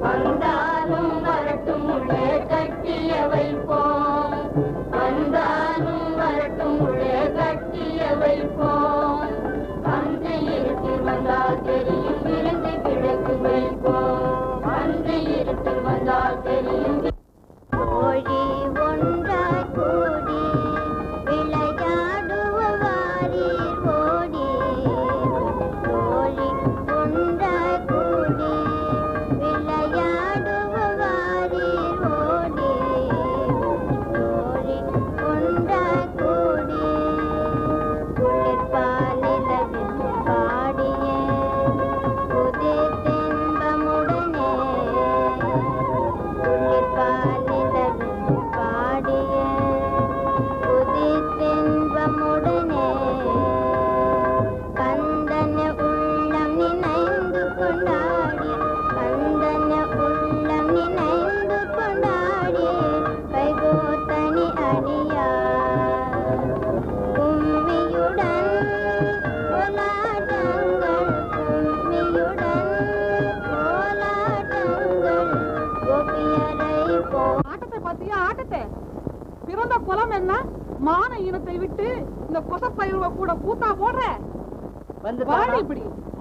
Andarum varatum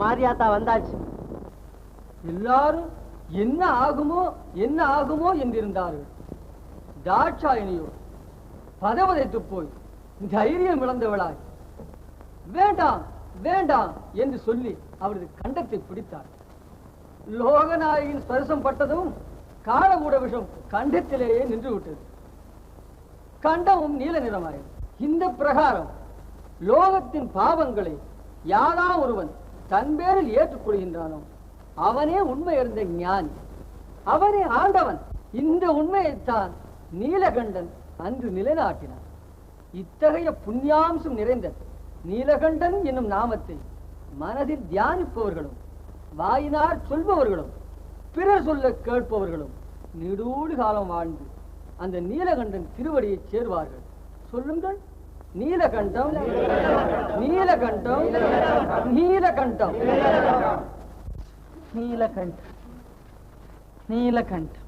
Mariyatha வந்தாச்சு. எல்லாரும் என்ன ஆகுமோ என்ன ஆகுமோ என்றிருந்தார்கள். தாட்சாயணியோ பதவதைத்து போய் தைரியம் இழந்தவளாய் வேண்டாம் வேண்டாம் என்று சொல்லி அவரது கண்டத்தை பிடித்தார். லோகநாயகின் ஸ்பர்சம் பட்டதும் காலமூட விஷம் கண்டத்திலேயே நின்று விட்டது. கண்டமும் நீல நிறமாயது. இந்த பிரகாரம் லோகத்தின் பாவங்களை யாரா ஒருவன் தன் பேரில் ஏற்றுக்கொள்கின்றானோ அவனே உண்மை அறிந்த ஞானி, அவனே ஆண்டவன். இந்த உண்மையைத்தான் நீலகண்டன் அன்று நிலைநாட்டினான். இத்தகைய புண்ணியாம்சம் நிறைந்த நீலகண்டன் என்னும் நாமத்தை மனதில் தியானிப்பவர்களும் வாயினார் சொல்பவர்களும் பிறர் சொல்ல கேட்பவர்களும் நெடூடு காலம் வாழ்ந்து அந்த நீலகண்டன் திருவடியை சேர்வார்கள். சொல்லுங்கள். நீலகண்டம் நீலகண்டம் நீலகண்டம் நீலகண்டம் நீலகண்டம்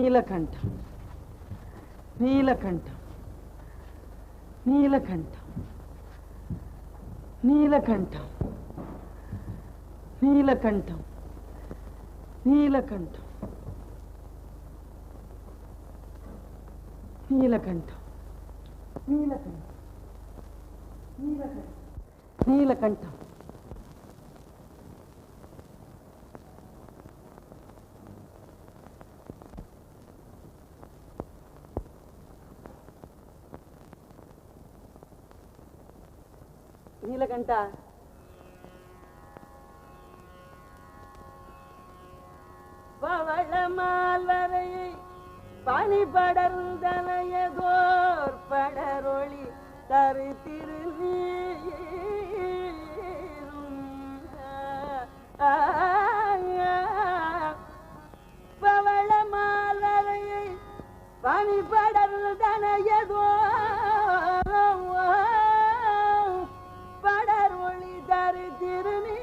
நீலகண்டம் நீலகண்டம் நீலகண்டம் நீலகண்டம் நீலகண்டம் நீலகண்டம் நீலகண்டம் நீலகண்டம் நீலகண்டம் நீலகண்டம் நீலகண்டா, பவளமாலரையை பனி படர்ந்தனையதோர் படரொளி தரு திருநீரும் பவளமாலரையை பனி படர்ந்தனையதோர் படரொளி தரு திருநீரும்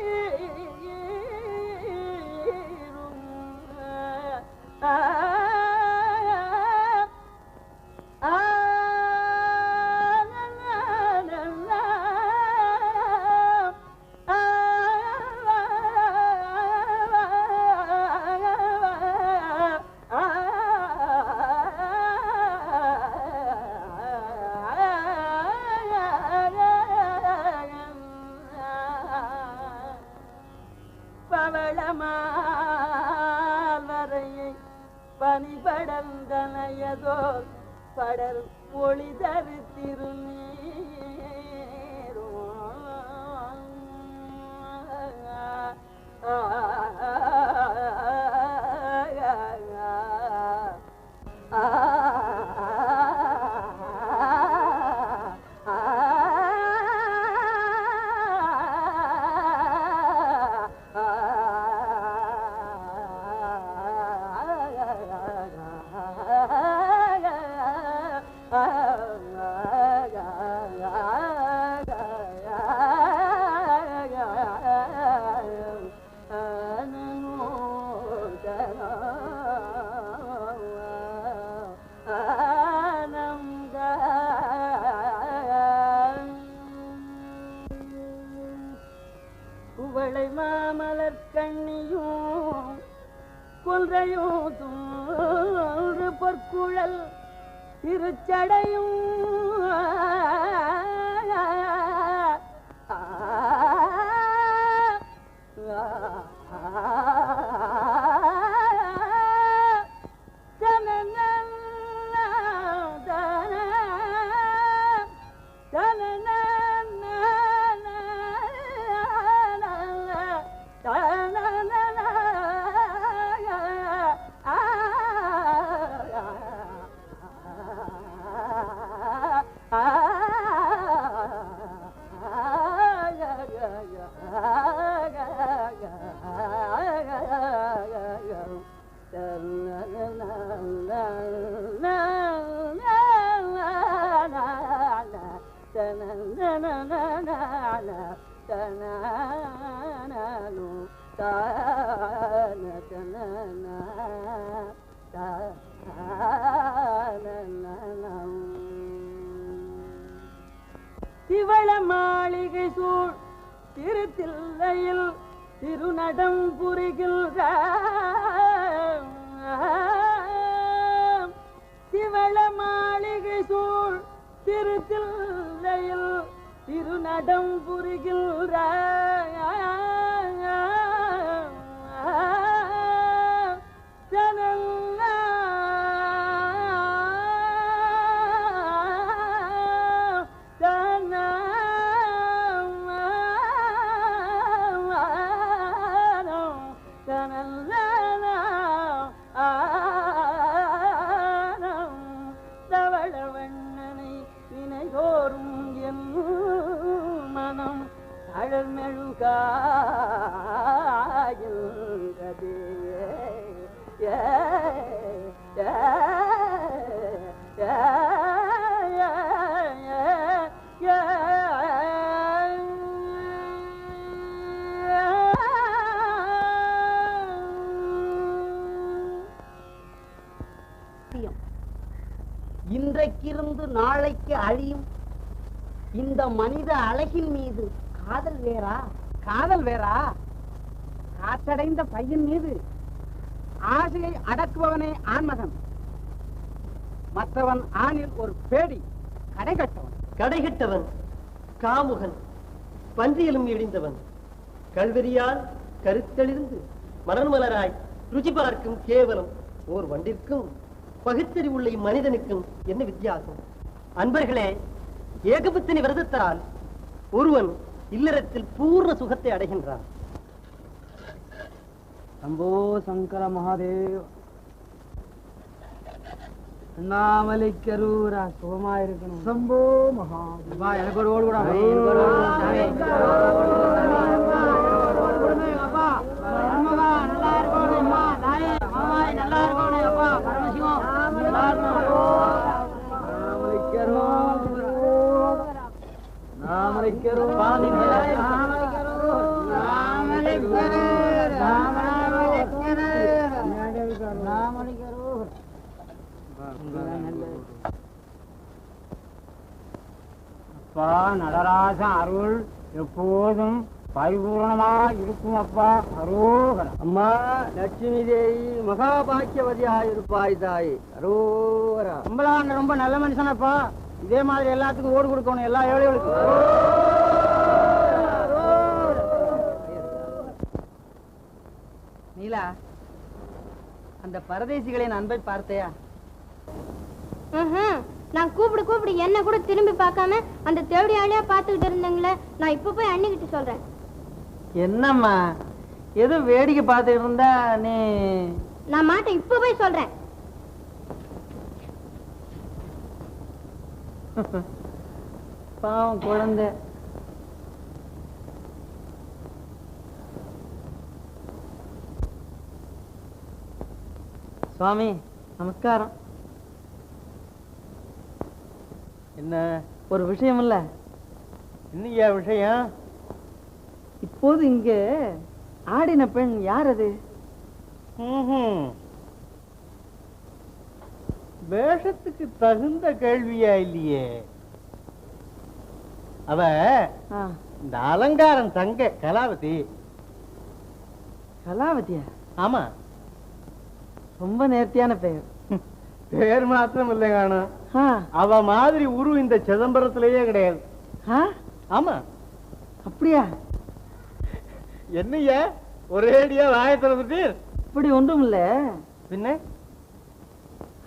குவளை மாமலர் கண்ணியும் கொன்றையும் தூறு பொற்குழல் திருச்சடையும் திவள மாளிகை சூழ் திருத்தில்லையில் திருநடம் புரிகின்ற திவள மாளிகை சூழ் திருத்தில்லையில் திருநடம் புரிகின்ற இன்றைக்கிருந்து நாளைக்கு அழியும் இந்த மனித அழகின் மீது காதல் வேறா? காதல் வேறா? காற்றடைந்த பையன் மீது ஆசையை அடக்குபவனே ஆண்மகன், மற்றவன் ஆணில் ஒரு பேடி. கடைகட்டவன். கடைகட்டவன் காமுகன், பன்றியிலும் இடிந்தவன், கல்வெறியால் கருத்தெளிந்து மலர்மலராய் ருச்சி பார்க்கும் கேவலம் ஓர் வண்டிற்கும் பகுத்தறிவுள்ள இம்மனிதனுக்கும் என்ன வித்தியாசம்? அன்பர்களே, ஏகபத்தினி விரதத்தால் ஒருவன் இல்லறத்தில் பூர்ண சுகத்தை அடைகின்றான். சம்போ சங்கர மகாதேவ். அண்ணாமலைக்கரூரா சுகமா இருக்கணும். சம்போ மகாதேவா. எனக்கு ஒரு ஓடு கூட அப்பா நடராஜன் அருள் எப்போதும் பரிபூர்ணமா இருக்கும். அப்பா அரோகரம். அம்மா லட்சுமி தேவி மகாபாக்கியவதியாக இருப்பாய் தாய். அரோகரா. அம்பலாண்ட ரொம்ப நல்ல மனுஷனப்பா. இதே மாதிரி எல்லாத்துக்கும் ஓடு கொடுக்கணும், எல்லா ஏழைகளுக்கும். நீலா, அந்த பரதேசிகளின் அன்பை பார்த்தையா? நான் கூப்பிடு என்ன கூட திரும்பி பார்க்காம அந்த தேவடி ஆளையா பார்த்துக்கிட்டு இருந்தீங்களே, நான் இப்ப போய் அண்ணிக்கிட்டு சொல்றேன். என்னம்மா ஏதோ வேடிக்கை பார்த்துக்கிட்டு இருந்தா நீ? நான் மாட்டேன், இப்ப போய் சொல்றேன். பாவம் குழந்தை. சுவாமி நமஸ்காரம். என்ன ஒரு விஷயம் இல்ல? இன்னையா விஷயம்? இப்போது இங்க ஆடின பெண் யார் அது? வேஷத்துக்கு தகுந்த கேள்வியா இல்லையே. அவ இந்த அலங்காரம் தங்க கலாவதி. கலாவதியா? ஆமா, ரொம்ப நேர்த்தியான பெயர். பேர் மாத்திரம் இல்லை காணும், அவ மாதிரி உரு இந்த சிதம்பரத்திலேயே கிடையாது. ஆமா. அப்படியா? என்னையா ஒரேடியா வாயை திறந்துட்டு? இப்படி ஒன்றும் இல்ல, பின்ன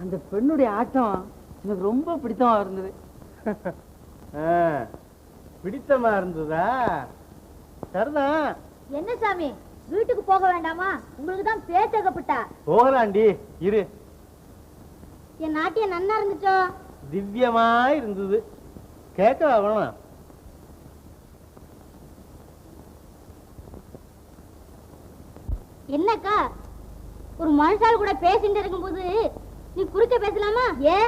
அந்த பெண்ணுடைய ஆட்டம் எனக்கு ரொம்ப பிடித்தமா இருந்தது. பிடித்தமா இருந்ததா? சரிதான். என்ன சாமி, வீட்டுக்கு போக வேண்டாமா? உங்களுக்கு தான் பேச்சகப்பட்டா. போகலாண்டி, இரு. என் நாட்டிய நன்னா இருந்துச்சோ? திவ்யமா இருந்தது. கேட்கவா வேணும்? என்னக்கா, ஒரு மனுஷால் கூட பேசிட்டு இருக்கும்போது நீ குறுக்க பேசலாமா? ஏ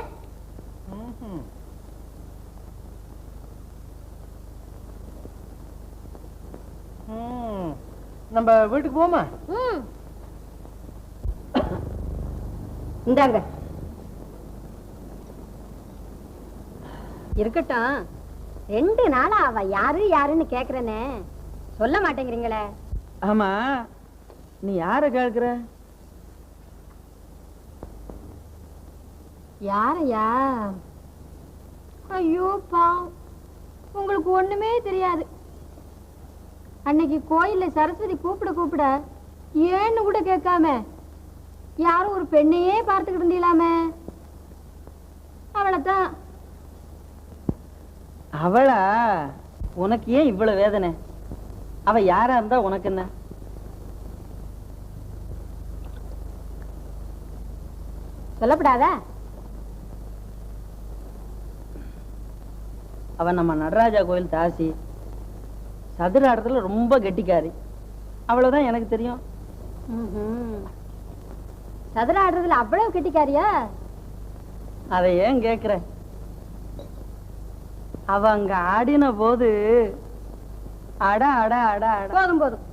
நம்ம வீட்டுக்கு போமா? இந்தாங்க. இருக்கட்டும், 2 நாளா அவ யாரு யாருன்னு கேக்குறேனே, சொல்ல மாட்டேங்கிறீங்களே. ஆமா, நீ யார கேட்கிற? யாரையா? ஐயோ பாவம், உங்களுக்கு ஒண்ணுமே தெரியாது. அன்னைக்கு கோயில்ல சரஸ்வதி கூப்பிட ஏன்னு கூட கேட்காம யாரும் ஒரு பெண்ணையே பார்த்துக்கிட்டு இருந்தீங்களாமே, அவளைத்தான். அவளா? உனக்கு ஏன் இவ்வளவு வேதனை? அவ யாரா இருந்தா உனக்கு என்ன? சொல்லப்படாதா? அவன் நம்ம நடராஜா கோயில் தாசி, சதுர ஆட்டத்துல ரொம்ப கெட்டிக்காரி. அவ்வளவுதான் எனக்கு தெரியும். சதுர ஆடுறதுல அவ்வளவு கெட்டிக்காரியா? அதை ஏன் கேக்குற? அவ அங்க ஆடின போது அட அட அட அட. போதும் போதும்.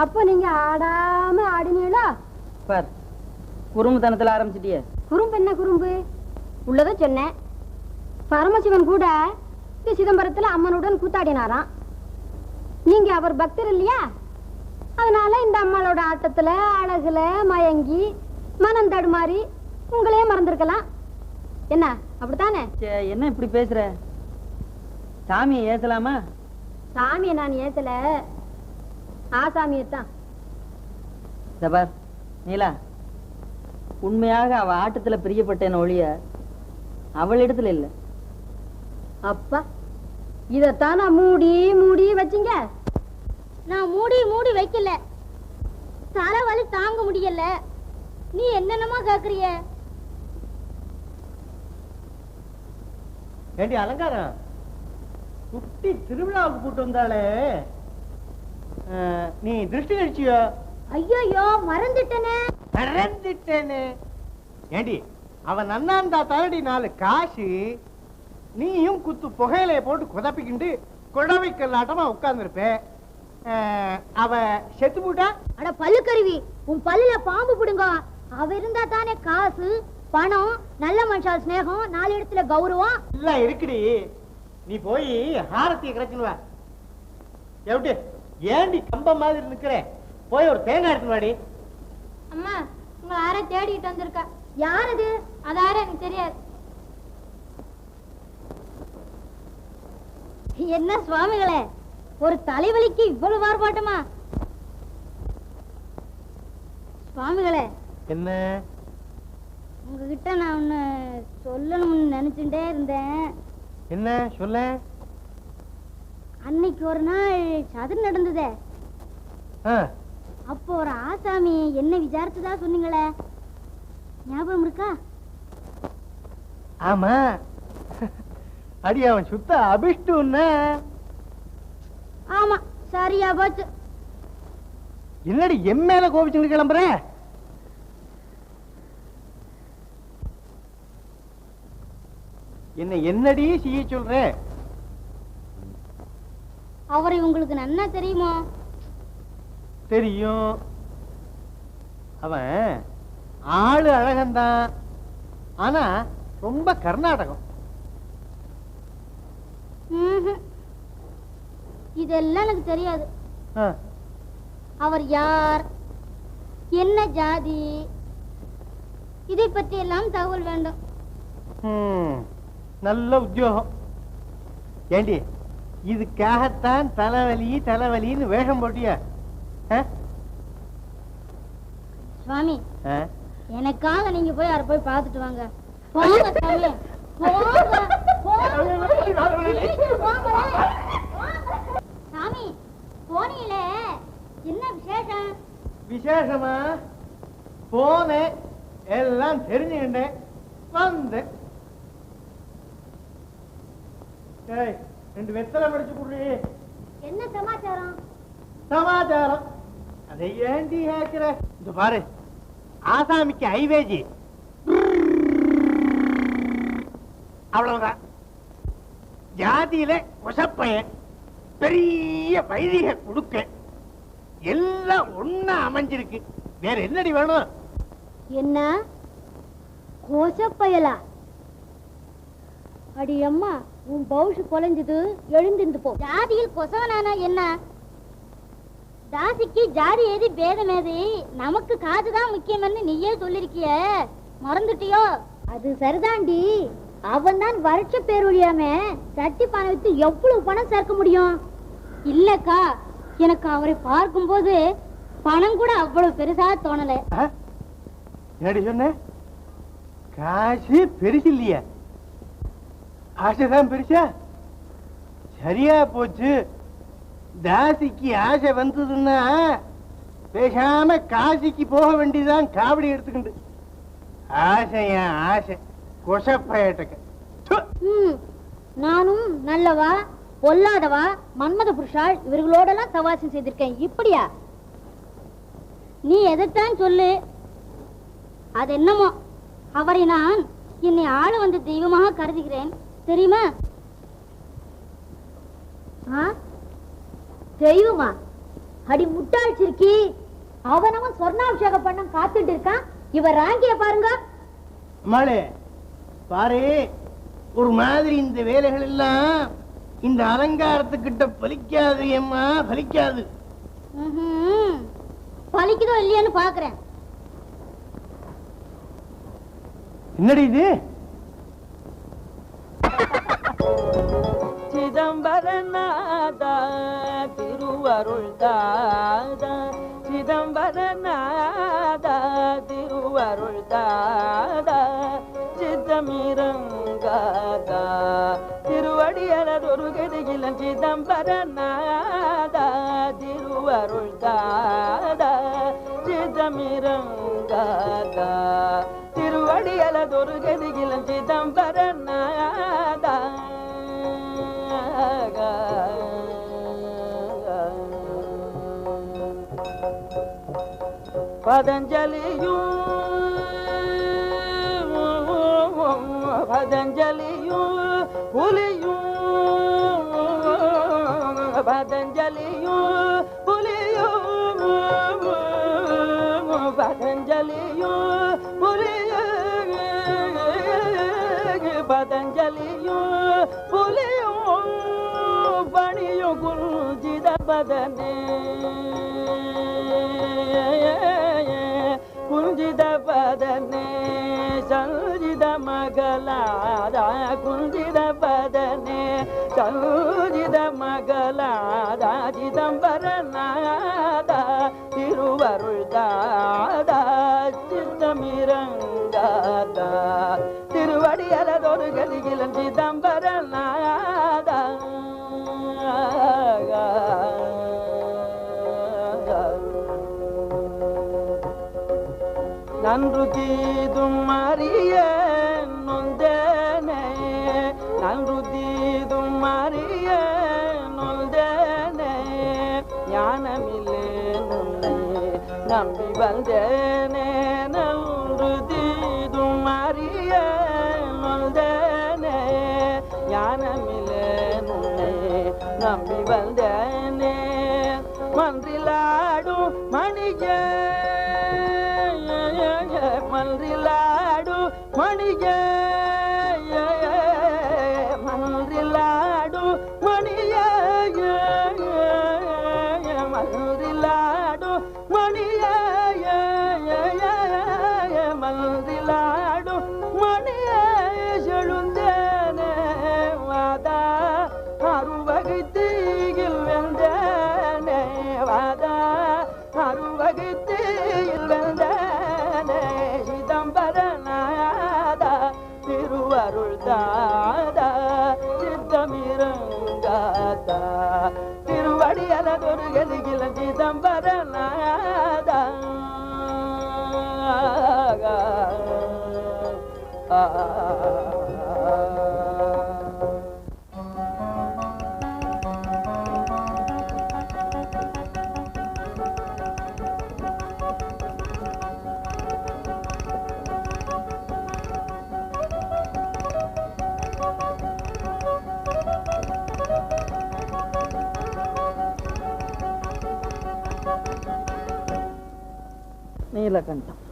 அப்போ நீங்க ஆடாம ஆடினீங்களா? பார், குறும்புத்தனத்துல ஆரம்பிச்சிட்டியே. குறும்பு என்ன குறும்பு? உள்ளத சொன்னேன். பரமசிவன் கூட இந்த சிதம்பரத்துல அம்மனுடன் கூத்தாடினாராம். நீங்க அவர் பக்தர் இல்லையா? அதனால இந்த அம்மாளோட ஆட்டத்துல அழகுல மயங்கி மனம் தடுமாறி உங்களே மறந்துருக்கலாம். என்ன, அப்படித்தானே? என்ன இப்படி பேசுற? சாமியை ஏசலாமா? சாமியை நான் ஏத்தல, ஆசாமியத்தான். பார் நீலா, உண்மையாக அவ ஆட்டத்துல பிரியப்பட்டேன் ஒழிய அவளிடத்துல இல்ல. அப்பா, இதத்தான் நான் மூடி மூடி வச்சிங்க. நான் மூடி மூடி வைக்கல, தலைவலி தாங்க முடியல. நீ என்னென்னமா கேக்குறிய? ஏண்டி அலங்காரம், குட்டி திருவிழாவுக்கு கூட்டு வந்தாலே, நீ திருஷ்டி கழிச்சியோ? ஐயோ, மறந்துட்டனே. மறந்துட்டேனே. ஏண்டி, அவன் நன்னாந்தா தாண்டி 4 காசு, நீயும் குத்து புகையிலைய போட்டு குதப்பிக்கிண்டு குழவை கல்லாட்டமா உட்கார்ந்துருப்ப. அவ செத்து போட்டா? அட பல்லுக்கருவி, உன் பல்லுல பாம்பு புடுங்க. அவ இருந்தா தானே காசு, பணம், நல்ல மனுஷால் ஸ்நேகம், 4 இடத்துல கௌரவம் இல்ல இருக்குடி. நீ போய் ஹாரத்திய கிடைச்சுன்னு வா. எப்படி ஏண்டி கம்பம் மாதிரி நிக்கிற? போய் ஒரு தேங்காய் எடுத்து வாடி. அம்மா, உங்க யார தேடிட்டு வந்திருக்கா. யார் அது? அது யாரு எனக்கு தெரியாது. என்ன சுவாமிகளே, ஒரு தலைவலிக்கு இவ்வளவு மாறுபாட்டமா? சுவாமிகளே, என்ன? உங்ககிட்ட நான் ஒண்ணு சொல்லணும்னு நினைச்சுட்டே இருந்தேன். என்ன சொல்ல? அன்னைக்கு ஒரு நாள் சதுர் நடந்ததே, அப்போ ஒரு ஆசாமி என்ன விசாரிச்சுதா சொன்னீங்களே, ஞாபகம் இருக்கா? ஆமா. அடி, அவன் சுத்த அபிஷ்டு. ஆமா, சரியா போச்சு. என்னடி என் மேல கோபிச்சுட்டு கிளம்புற? என்ன என்னடி செய்ய சொல்ற? அவரை உங்களுக்கு நன்னா தெரியுமோ? தெரியும். அவன் ஆளு அழகந்தான், ஆனா ரொம்ப கர்நாடகம். இதெல்லாம் எனக்கு தெரியாது. அவர் யார், என்ன ஜாதி, இதை பற்றி எல்லாம் தகவல் வேண்டும். நல்ல உத்தியோகம். ஏண்டி இதுக்காகத்தான் தலைவலின்னு வேஷம் போட்டியா? சுவாமி, எனக்காக நீங்க போய் அவரை போய் பார்த்துட்டு வாங்க. போங்க சுவாமி, சாமி. போனீங்களே, என்ன விசேஷம்? விசேஷமா? போனேன், எல்லாம் தெரிஞ்சுக்கிட்டேன், வந்தேன். 2 வெத்தலை படிச்சு குடுறி. என்ன சமாச்சாரம்? சமாச்சாரம் அதை ஏண்டி கேக்குற? இந்த பாரு, ஆசாமிக்கு ஐவேஜி அவ்வளவுதான். ஜாதியில கொசப்பையன், பெரிய வைதிக குடுக்க, எல்லாம் ஒண்ணா அமைஞ்சிருக்கு. வேற என்னடி வேணும்? என்ன கோசப்பயலா? அடி அம்மா, உன் பவுஷு கொலைஞ்சது, எழுந்திருந்து போ. ஜாதியில் கொசவனானா என்ன? தாசிக்கு ஜாதி ஏது பேதம் ஏது, நமக்கு காதுதான் முக்கியம்னு நீயே சொல்லிருக்கிய, மறந்துட்டியோ? அது சரிதாண்டி, அவன் தான் வருஷ பேருழியாம சட்டி பானை வித்து எவ்வளவு பணம் சேர்க்க முடியும்? இல்லக்கா, எனக்கு அவரை பார்க்கும் போது பணம் கூட அவ்வளவு பெருசா தோணல. என்னடி சொன்ன? காசு பெருசு இல்லையா? ஆசைதான் பெருசா? சரியா போச்சு. தாசிக்கு ஆசை வந்ததுன்னா பேசாம காசிக்கு போக வேண்டியதான். காவடி எடுத்துக்கிண்டு ஆசையா ஆசை கொசப்பயட்டக்க. நானும் நல்லவா பொல்லாதவா மன்மத புருஷாள் இவர்களோடெல்லாம் சவாசம் செய்திருக்கேன். இப்படியா? நீ எதைத்தான் சொல்லு. அது என்னமோ, அவரை நான் என்னை ஆள வந்த தெய்வமாக கருதுகிறேன், தெரியுமா? தெய்வமா? அடி முட்டாள் சிறுக்கி, அவனவன் சொர்ணாபிஷேகம் பண்ண காத்துட்டு இருக்கான். இவர் ராங்கிய பாருங்க. மழை பாரு, ஒரு மாதிரி இந்த வேலைகள் எல்லாம் இந்த அலங்காரத்துக்கிட்ட பலிக்காது. ஏம்மா பலிக்காது? பலிக்குதோ இல்லையான்னு பாக்குறேன். என்னடி இது? சிதம்பரநாதா திருவருள் தாதா, சிதம்பரநாதா திருவருள் தாதா, சித்தமிரங்காதா திருவடியலதொரு கதிகிலன், சிதம்பரநாதா திருவருள் தாதா, சித்தமிரங்காதா திருவடியலதொரு கதிகிலன், சிதம்பரநாதா. பதஞ்சலியும் புலியும், பதஞ்சலியும் புலியும், பதஞ்சலியும் புலியும், பதஞ்சலியும் புலியும், பணியும் குஞ்சித பதனே, குஞ்சித பதனே, சஞ்சித மகளாதா, குஞ்சித பதனே, சஞ்சித மகளாதா, சிதம்பரநாதா திருவருள் தாதா, சித்தமிரங்காதா திருவடியலதொரு கதிகிலன், சிதம்பரநாதா. நன்று தீதும் அறிய நொந்தனே, நன்று தீதும் அறிய நொந்தனே, ஞானமில்லே நுண்ணே நம்பி வந்தேனே, நன்று தீதும் அறிய நொந்தனே, ஞானமில்லே நுண்ணே நம்பி வந்தேனே, மன்றிலாடும் மணிய, மன்றிலாடு மணிய, மன்றிலாடு மணிய, மன்றிலாடு திருங்காத்தா திருவடியலதொரு கதிகில சிதம்பரநாதா நீலகண்டம்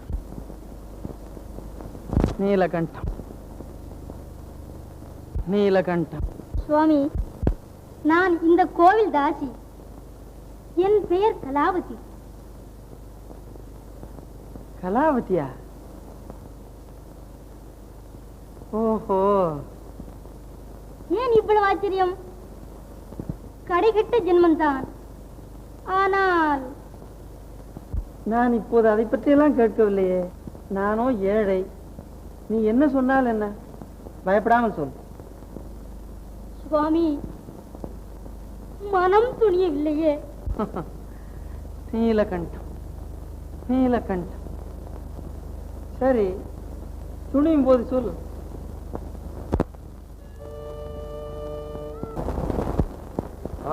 நீலகண்டம் நீலகண்டம். சுவாமி, நான் இந்த கோவில் தாசி. என் பெயர் கலாவதி. கலாவதியா? ஓஹோ, ஏன் இவ்வளவு ஆச்சரியம்? கடைகட்ட ஜென்மந்தான். ஆனால் நான் இப்போது அதை பற்றியெல்லாம் கேட்கவில்லையே. நானோ ஏழை. நீ என்ன சொன்னால் என்ன? பயப்படாமல் சொல். சுவாமி, மனம் துணியவில்லையே. நீலகண்டம் நீலகண்டம். சரி, துணியும் போது சொல்.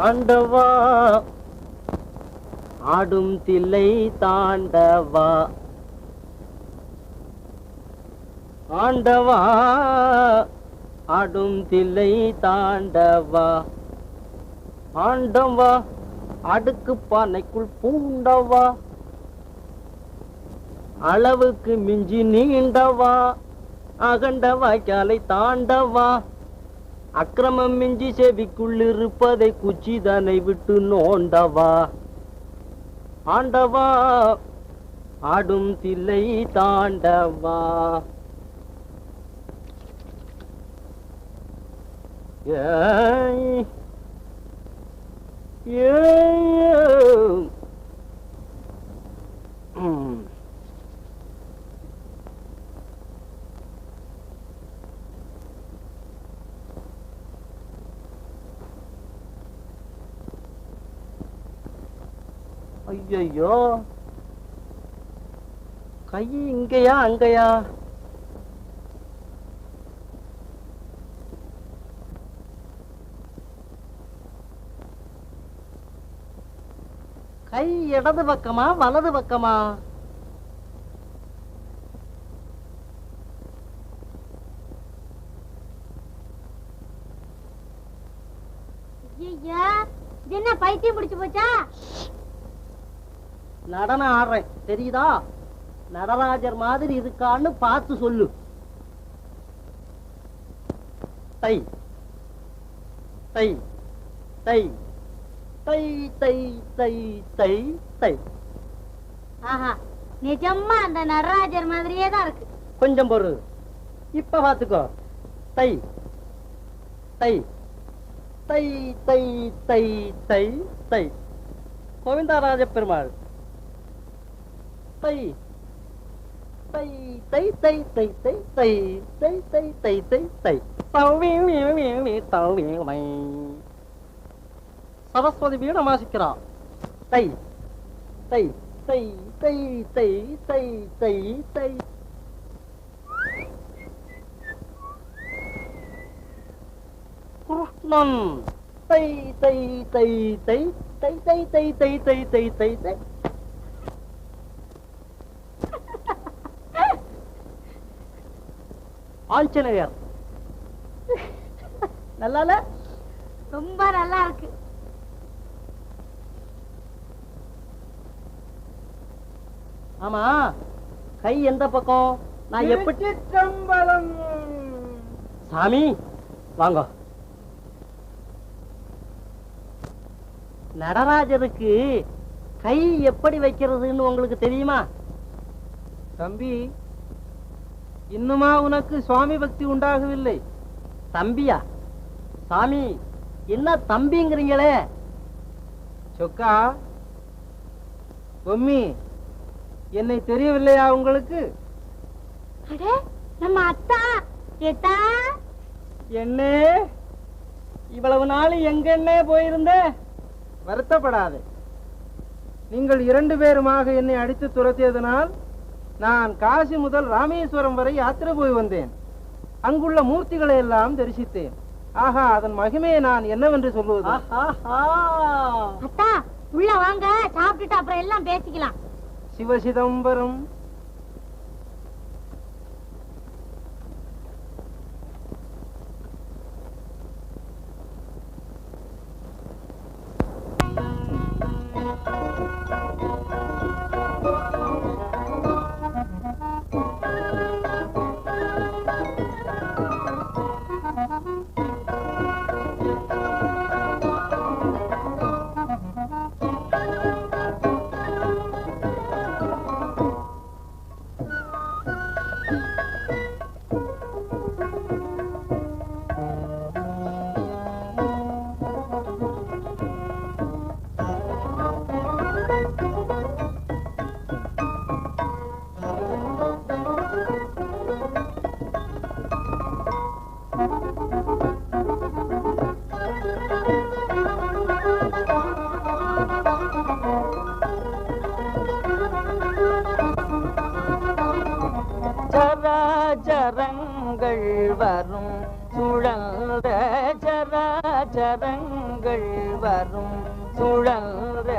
ஆண்டவா ஆடும் தில்லை தாண்டவா, ஆண்டவா ஆடும் தில்லை தாண்டவா, ஆண்டவா அடுக்கு பானைக்குள் பூண்டவா, அளவுக்கு மிஞ்சி நீண்டவா, அகண்ட வாய்க்காலை தாண்டவா, அக்கிரமம் மிஞ்சி செவிக்குள் இருப்பதை குச்சிதனை விட்டு நோண்டவா, ஆண்டவா ஆடும் தில்லை தாண்டவா. ஏய் ஏய் ஐயோ, கை இங்கயா அங்கயா? கை இடது பக்கமா வலது பக்கமா? ஐயா, இது என்ன பைத்தியம் பிடிச்சு போச்சா? நடனம் ஆடுறேன் தெரியுதா? நடராஜர் மாதிரி இருக்கான்னு பார்த்து சொல்லு. தை தை தை தை தை தை தை தை. ஆஹா, நிஜமா அந்த நடராஜர் மாதிரியே தான் இருக்கு. கொஞ்சம் பொறு, இப்ப பாத்துக்கோ. தை தை தை தை தை தை தை. கோவிந்தராஜ பெருமாள். தை தை தை தை தை தை தை தை தை தை தை தை. சரஸ்வதி வீணை வாசிக்கிறான். தை தை தை தை தை தை தை தை. கிருஷ்ணன். தை தை தை தை தை தை தை தை தை தை தை தை. ஆஞ்சநேயர். நல்லா ரொம்ப நல்லா இருக்கு. ஆமா, கை எந்த பக்கம்? நான் எப்படி? சாமி வாங்க. நடராஜருக்கு கை எப்படி வைக்கிறதுன்னு உங்களுக்கு தெரியுமா? தம்பி, இன்னுமா உனக்கு சுவாமி பக்தி உண்டாகவில்லை? தம்பியா? சாமி என்ன தம்பிங்கிறீங்களே? சொக்கா, பொம்மி, என்னை தெரியவில்லையா உங்களுக்கு? அடே, நம்ம அத்தா. ஏத்தா, என்ன இவ்வளவு நாள் எங்கன்னே போயிருந்த? வருத்தப்படாதே. நீங்கள் 2 பேருமாக என்னை அடித்து துரத்தியதனால் நான் காசி முதல் ராமேஸ்வரம் வரை யாத்திரை போய் வந்தேன். அங்குள்ள மூர்த்திகளை எல்லாம் தரிசித்தேன். ஆஹா, அதன் மகிமையை நான் என்னவென்று சொல்லுவது? அத்தா உள்ள வாங்க, சாப்பிட்டுட்டு அப்புறம் எல்லாம் பேசிக்கலாம். சிவசிதம்பரம். சராச்சரங்கள் வரும் சுழல்ற, சராச்சரங்கள் வரும் சுழல்ற,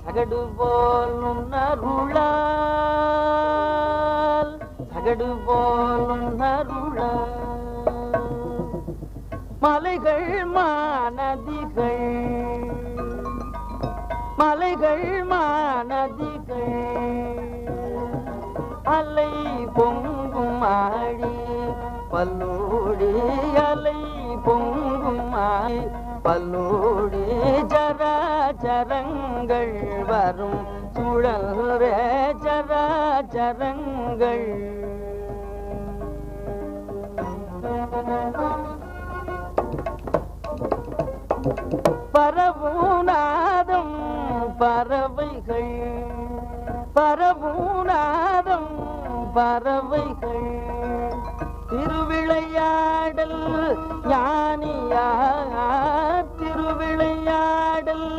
சகடு போலும் அருளால், சகடு போலும் அருளால், மலைகள் மாநதிகள், மலைகள் மாநதிகள், அலை பொங்கும் ஆடி பல்லோடி, அலை பொங்கும் ஆடி பல்லோடி, சராச்சரங்கள் வரும் சுழல்ற, சராச்சரங்கள். பரவுநாதம் பறவைகள், பரவுநாதம் பறவைகள், திருவிளையாடல் ஞானியார், திருவிளையாடல்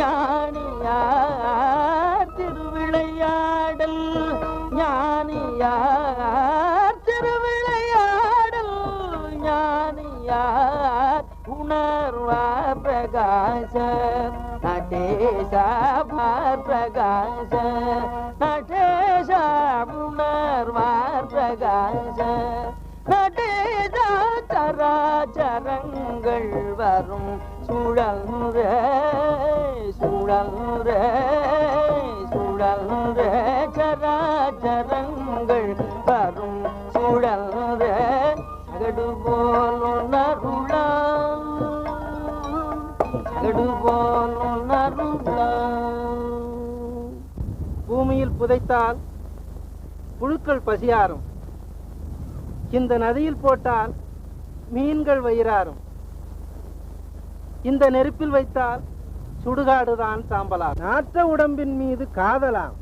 ஞானியார், திருவிளையாடல் ஞானியார், திருவிளையாடல் ஞானியார், உணர்வார் பிரகாச நடேசா பிரகாச, நடேசா உணர்வார் பிரகாச, நடேசா சராச்சரங்கள் வரும் சுழல்ற, சுழல்ற, சுழல்ற, சராச்சரங்கள் வரும் சுழல்ற, சகடு போலும் அருளால், சகடு போலும் அருளால். பூமியில் புதைத்தால் புழுக்கள் பசியாரும், இந்த நதியில் போட்டால் மீன்கள் வயிறாரும், இந்த நெருப்பில் வைத்தால் சுடுகாடுதான் சாம்பலாம். நாற்ற உடம்பின் மீது காதலாம்,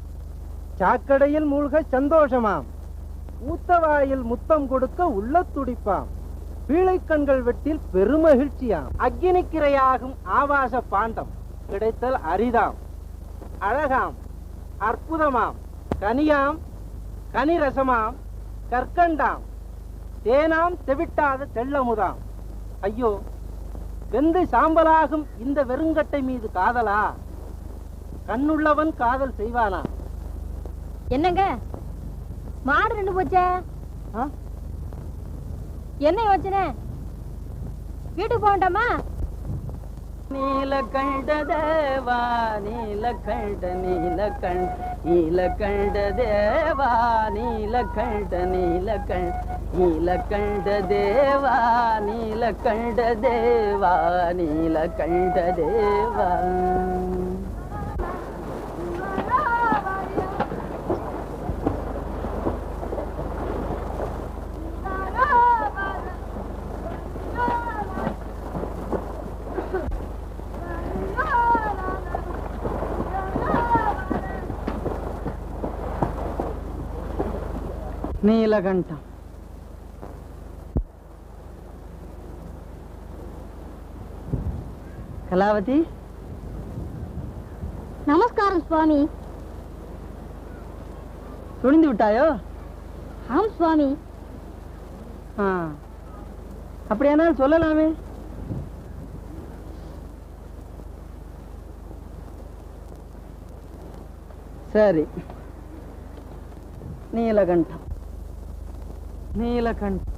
சாக்கடையில் மூழ்க சந்தோஷமாம், ஊத்தவாயில் முத்தம் கொடுக்க உள்ள துடிப்பாம், பீழைக்கண்கள் வெட்டில் பெருமகிழ்ச்சியாம், அக்கினிக்கிரையாகும் ஆபாச பாண்டம் கிடைத்தல் அரிதாம், அழகாம், அற்புதமாம், கனியாம், கனிரசமாம், கற்கண்டாம், தேனாம், தெவிட்டாத தெள்ளமுதாம். ஐயோ, வெந்து சாம்பலாகும் இந்த வெறுங்கட்டை மீது காதலா? கண்ணுள்ளவன் காதல் செய்வானா? என்னங்க மாடு நின்று போச்சே, என்ன யோசனை? வீட்டுக்கு போகண்டாமா? நீலகண்ட தேவா, நீலகண்ட, நீலகண்ட, நீலகண்ட தேவா, நீலகண்ட, நீலகண்ட, நீலகண்ட தேவா, நீலகண்ட தேவா, நீலகண்ட தேவா. நீலகண்டம். கலாவதி, நமஸ்காரம் சுவாமி. துணிந்து விட்டாயோ? ஆம் சுவாமி. அப்படியானால் சொல்லலாமே. சரி, நீலகண்டம். நீலகண்டம்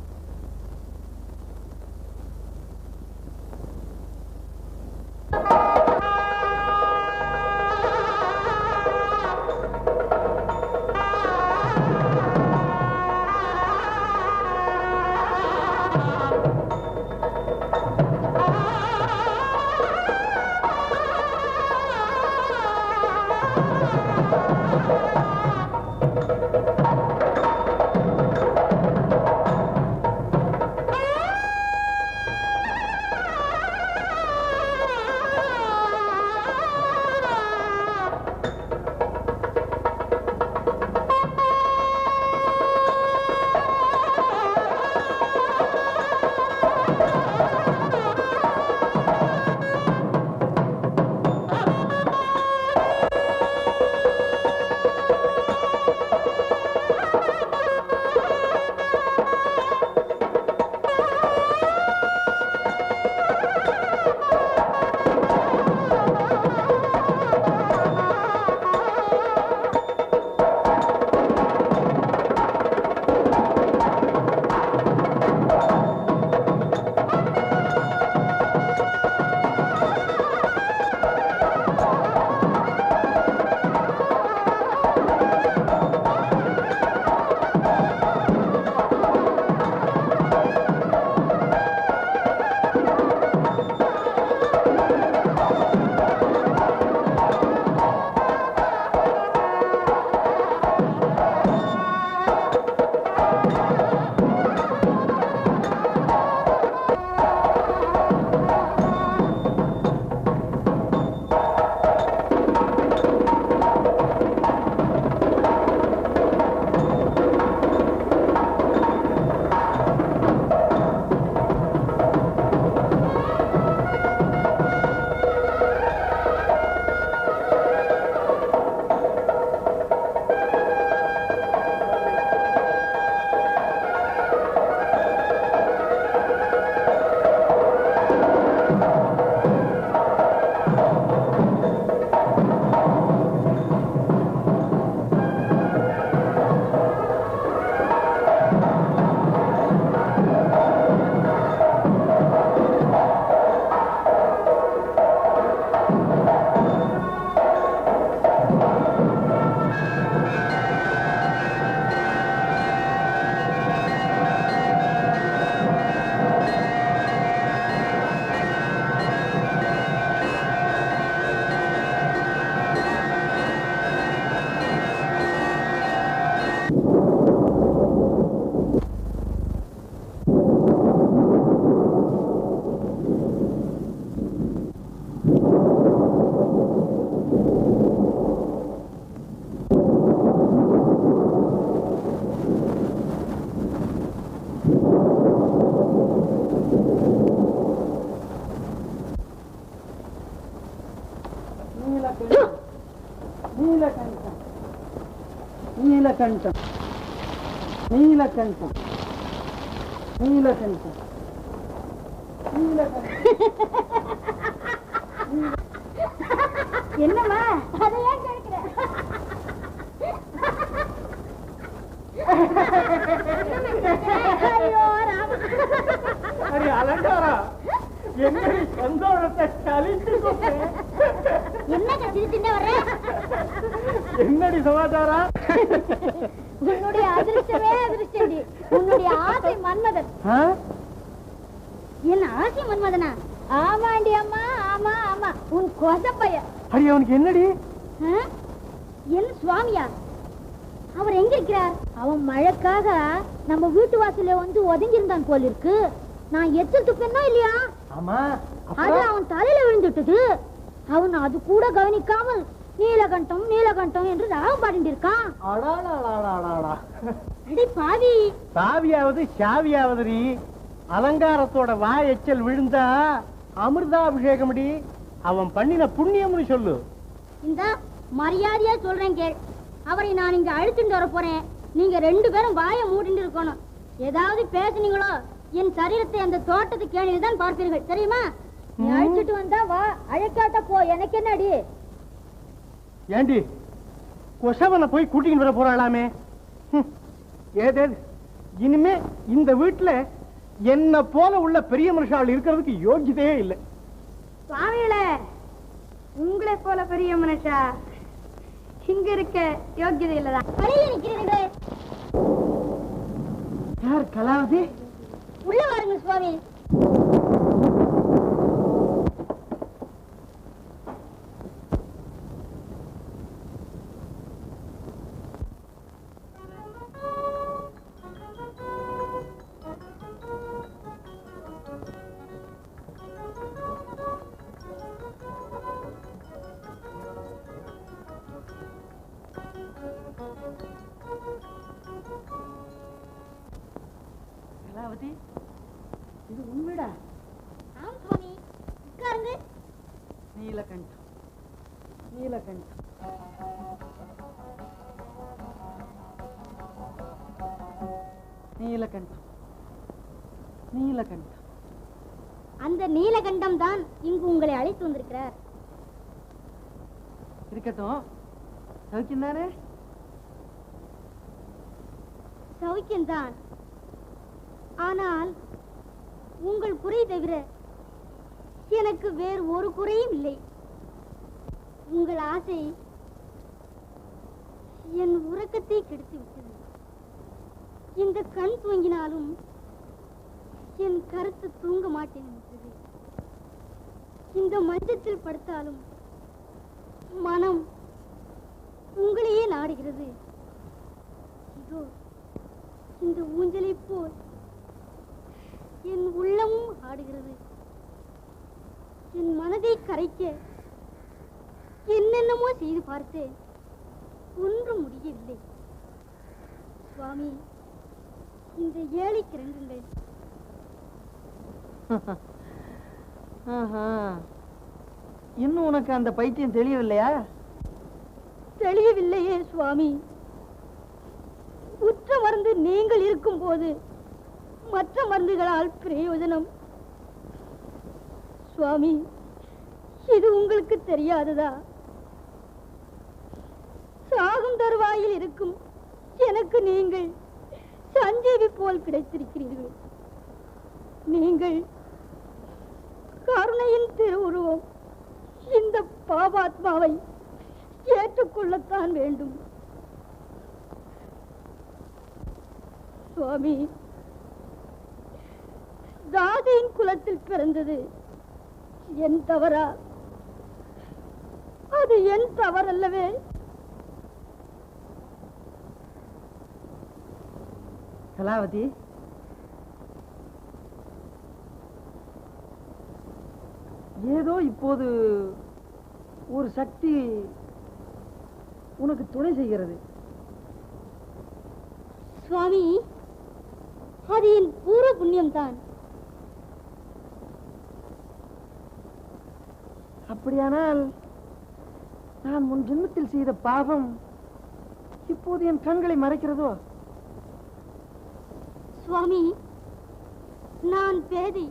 நீலகண்டம் நீலகண்டம் நீலகண்டம் நீலகண்டம் நீலகண்டம். என்னம்மா அதை ஏன் கேட்கிற? ஐயோ ராமா, அடி அலங்காரா, என்னடி சந்தோஷத்தை சலிச்சு என்னங்க சிரிச்சுட்டே வர்ற? என்னடி சமாச்சாரம்? உன்னுடைய அதிர்ஷ்டமே அதிர்ஷ்டடி. உன்னுடைய ஆசை மன்மதன். என்ன ஆசை மன்மதனா? ஆமாண்டி அம்மா, ஆமா ஆமா, உன் கொசப்பைய. அடி அவனுக்கு என்னடி? என்ன சுவாமியா? அவர் எங்க இருக்கிறார்? அவன் மழைக்காக நம்ம வீட்டு வாசல்ல வந்து ஒதுங்கி இருந்தான் போல இருக்கு. நான் எச்சல் துப்பேன்னா இல்லையா? ஆமா, அது அவன் தலையில விழுந்துட்டது. அவன் அது கூட கவனிக்காமல் நீலகண்டம் நீலகண்டம் என்று ராகம் பாடிட்டு இருக்கான். அடி பாவி, சாவியாவது சாவியாவது அலங்காரத்தோட வாய் எச்சல் விழுந்தா அமிர்தாபிஷேகம். அவன் பண்ணின புண்ணியம்னு சொல்லு. இந்த மரியாதையா சொல்றேன் கேள். அவரை நான் இங்க அழைச்சிட்டு வர போறேன். நீங்க 2 பேரும் வாயை மூடிட்டு இருக்கணும். ஏதாவது பேசுனீங்களோ என் சரீரத்தை அந்த தோட்டத்து கேணியில் தான் பார்ப்பீர்கள், தெரியுமா? நீ அழைச்சிட்டு வந்தா வா, அழைக்காட்ட போ, எனக்கு என்னடி? ஏண்டி கொசவனை போய் கூட்டின்னு வர போறாளாமே? ஏதே இனிமே இந்த வீட்டுல என்ன போல உள்ள பெரிய மனுஷால் இருக்கிறதுக்கு யோகியதையே இல்லை. சுவாமிகளே, உங்களை போல பெரிய மனுஷா இங்க இருக்க யோகியதை இல்லதான். வெளியே நிக்கிறீர்களே. யார் கலாவதி? உள்ள வாருங்க சுவாமி. கலாவதி, இது உண்மைடா? ஆம் சுவாமி, உட்காருங்க. நீலகண்டம், நீலகண்டம். நீலகண்டம், நீலகண்டம். அந்த நீலகண்டம் தான் இங்கு உங்களை அழைத்து வந்திருக்கிறார். இருக்கட்டும், சௌக்கியம் தானே? சௌக்கியம்தான். ஆனால் உங்கள் குறை தவிர எனக்கு வேறு ஒரு குறையும் இல்லை. உங்கள் ஆசை என் உறக்கத்தை கெடுத்து விட்டது. இந்த கண் தூங்கினாலும் என் கருத்து தூங்க மாட்டேன் என்றது. இந்த மஞ்சத்தில் படுத்தாலும் மனம் உங்களையே நாடுகிறது. இதோ இந்த ஊஞ்சலை போல் என் உள்ளமும் ஆடுகிறது. என் மனதை கரைக்க என்னென்னமோ செய்து பார்த்தேன், ஒன்றும் முடியவில்லை. சுவாமி, இந்த ஏழைக்கு 2 இன்னும் உனக்கு அந்த பைத்தியம் தெரியவில்லையா? தெளியவில்லையே சுவாமி. உற்ற மருந்து நீங்கள் இருக்கும் போது மற்ற மருந்துகளால் பிரயோஜனம். சுவாமி, இது உங்களுக்கு தெரியாததா? சாகும் தருவாயில் இருக்கும் எனக்கு நீங்கள் சஞ்சீவி போல் கிடைத்திருக்கிறீர்கள். நீங்கள் கருணையின் திருவுருவம். இந்த பாபாத்மாவை ஏற்றுக்கொள்ளத்தான் வேண்டும். சுவாமி, தாதியின் குலத்தில் பிறந்தது என் தவறா? அது என் தவறல்லவே. கலாவதி, ஏதோ இப்போது ஒரு சக்தி உனக்கு துணை செய்கிறது. சுவாமி, அது என் பூர்வ புண்ணியம் தான். அப்படியானால் நான் முன் ஜென்மத்தில் செய்த பாவம் இப்போது என் கண்களை மறைக்கிறதோ? சுவாமி, நான் பேதை.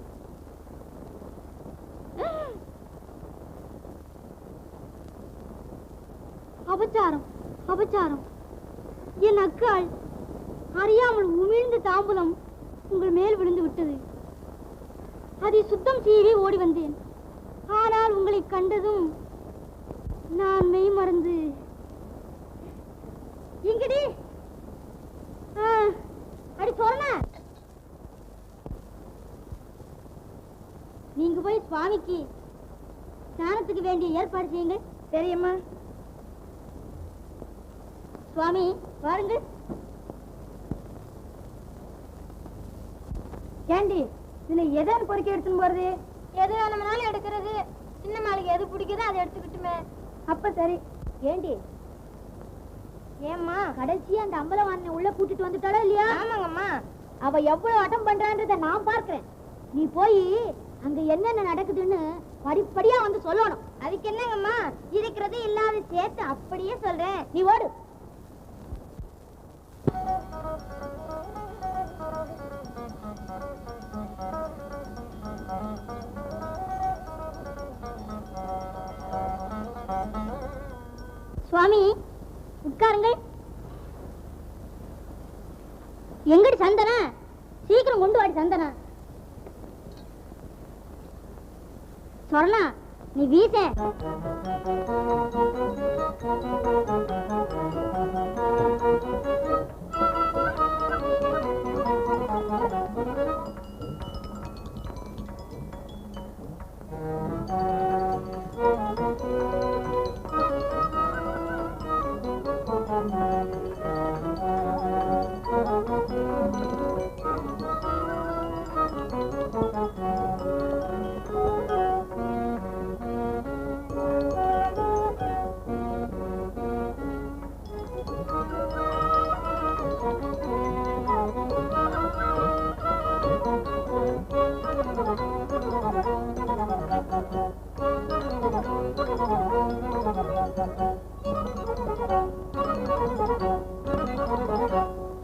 அபச்சாரம், அபச்சாரம். என் அக்காள் அறியாமல் உமிழ்ந்த தாம்பூலம் உங்கள் மேல் விழுந்து விட்டது. அதை சுத்தம் செய்யவே ஓடி வந்தேன். ஆனால் உங்களை கண்டதும் நான் மெய் மறந்து இங்கடி அடி சொன்ன. நீங்க போய் சுவாமிக்கு ஸ்நானத்துக்கு வேண்டிய ஏற்பாடு செய்யுங்கள். தெரியுமா சுவாமி? வாருங்கள். ஏண்டி, இதுல எதை பொறுக்கி எடுத்துன்னு போறது? எது வேணும்னாலும் எடுக்கிறது. சின்ன மாளுக்கு எது பிடிக்குதோ அதை எடுத்துக்கிட்டுமே. அப்ப சரி. ஏண்டி, ஏம்மா கடைசியா அந்த அம்பலவாணனை உள்ள கூட்டிட்டு வந்துட்டாளா இல்லையா? ஆமாங்கம்மா. அவ எவ்வளவு அட்டம் பண்றான்றத நான் பார்க்கிறேன். நீ போய் அங்க என்னென்ன நடக்குதுன்னு படிப்படியா வந்து சொல்லணும். அதுக்கு என்னங்கம்மா, இருக்கிறது இல்லாத சேர்த்து அப்படியே சொல்றேன். நீ ஓடு. சுவாமி உட்காருங்கள். எங்கடி சந்தனா? சீக்கிரம் கொண்டு வாடி சந்தனா. சொர்ணா நீ வீச.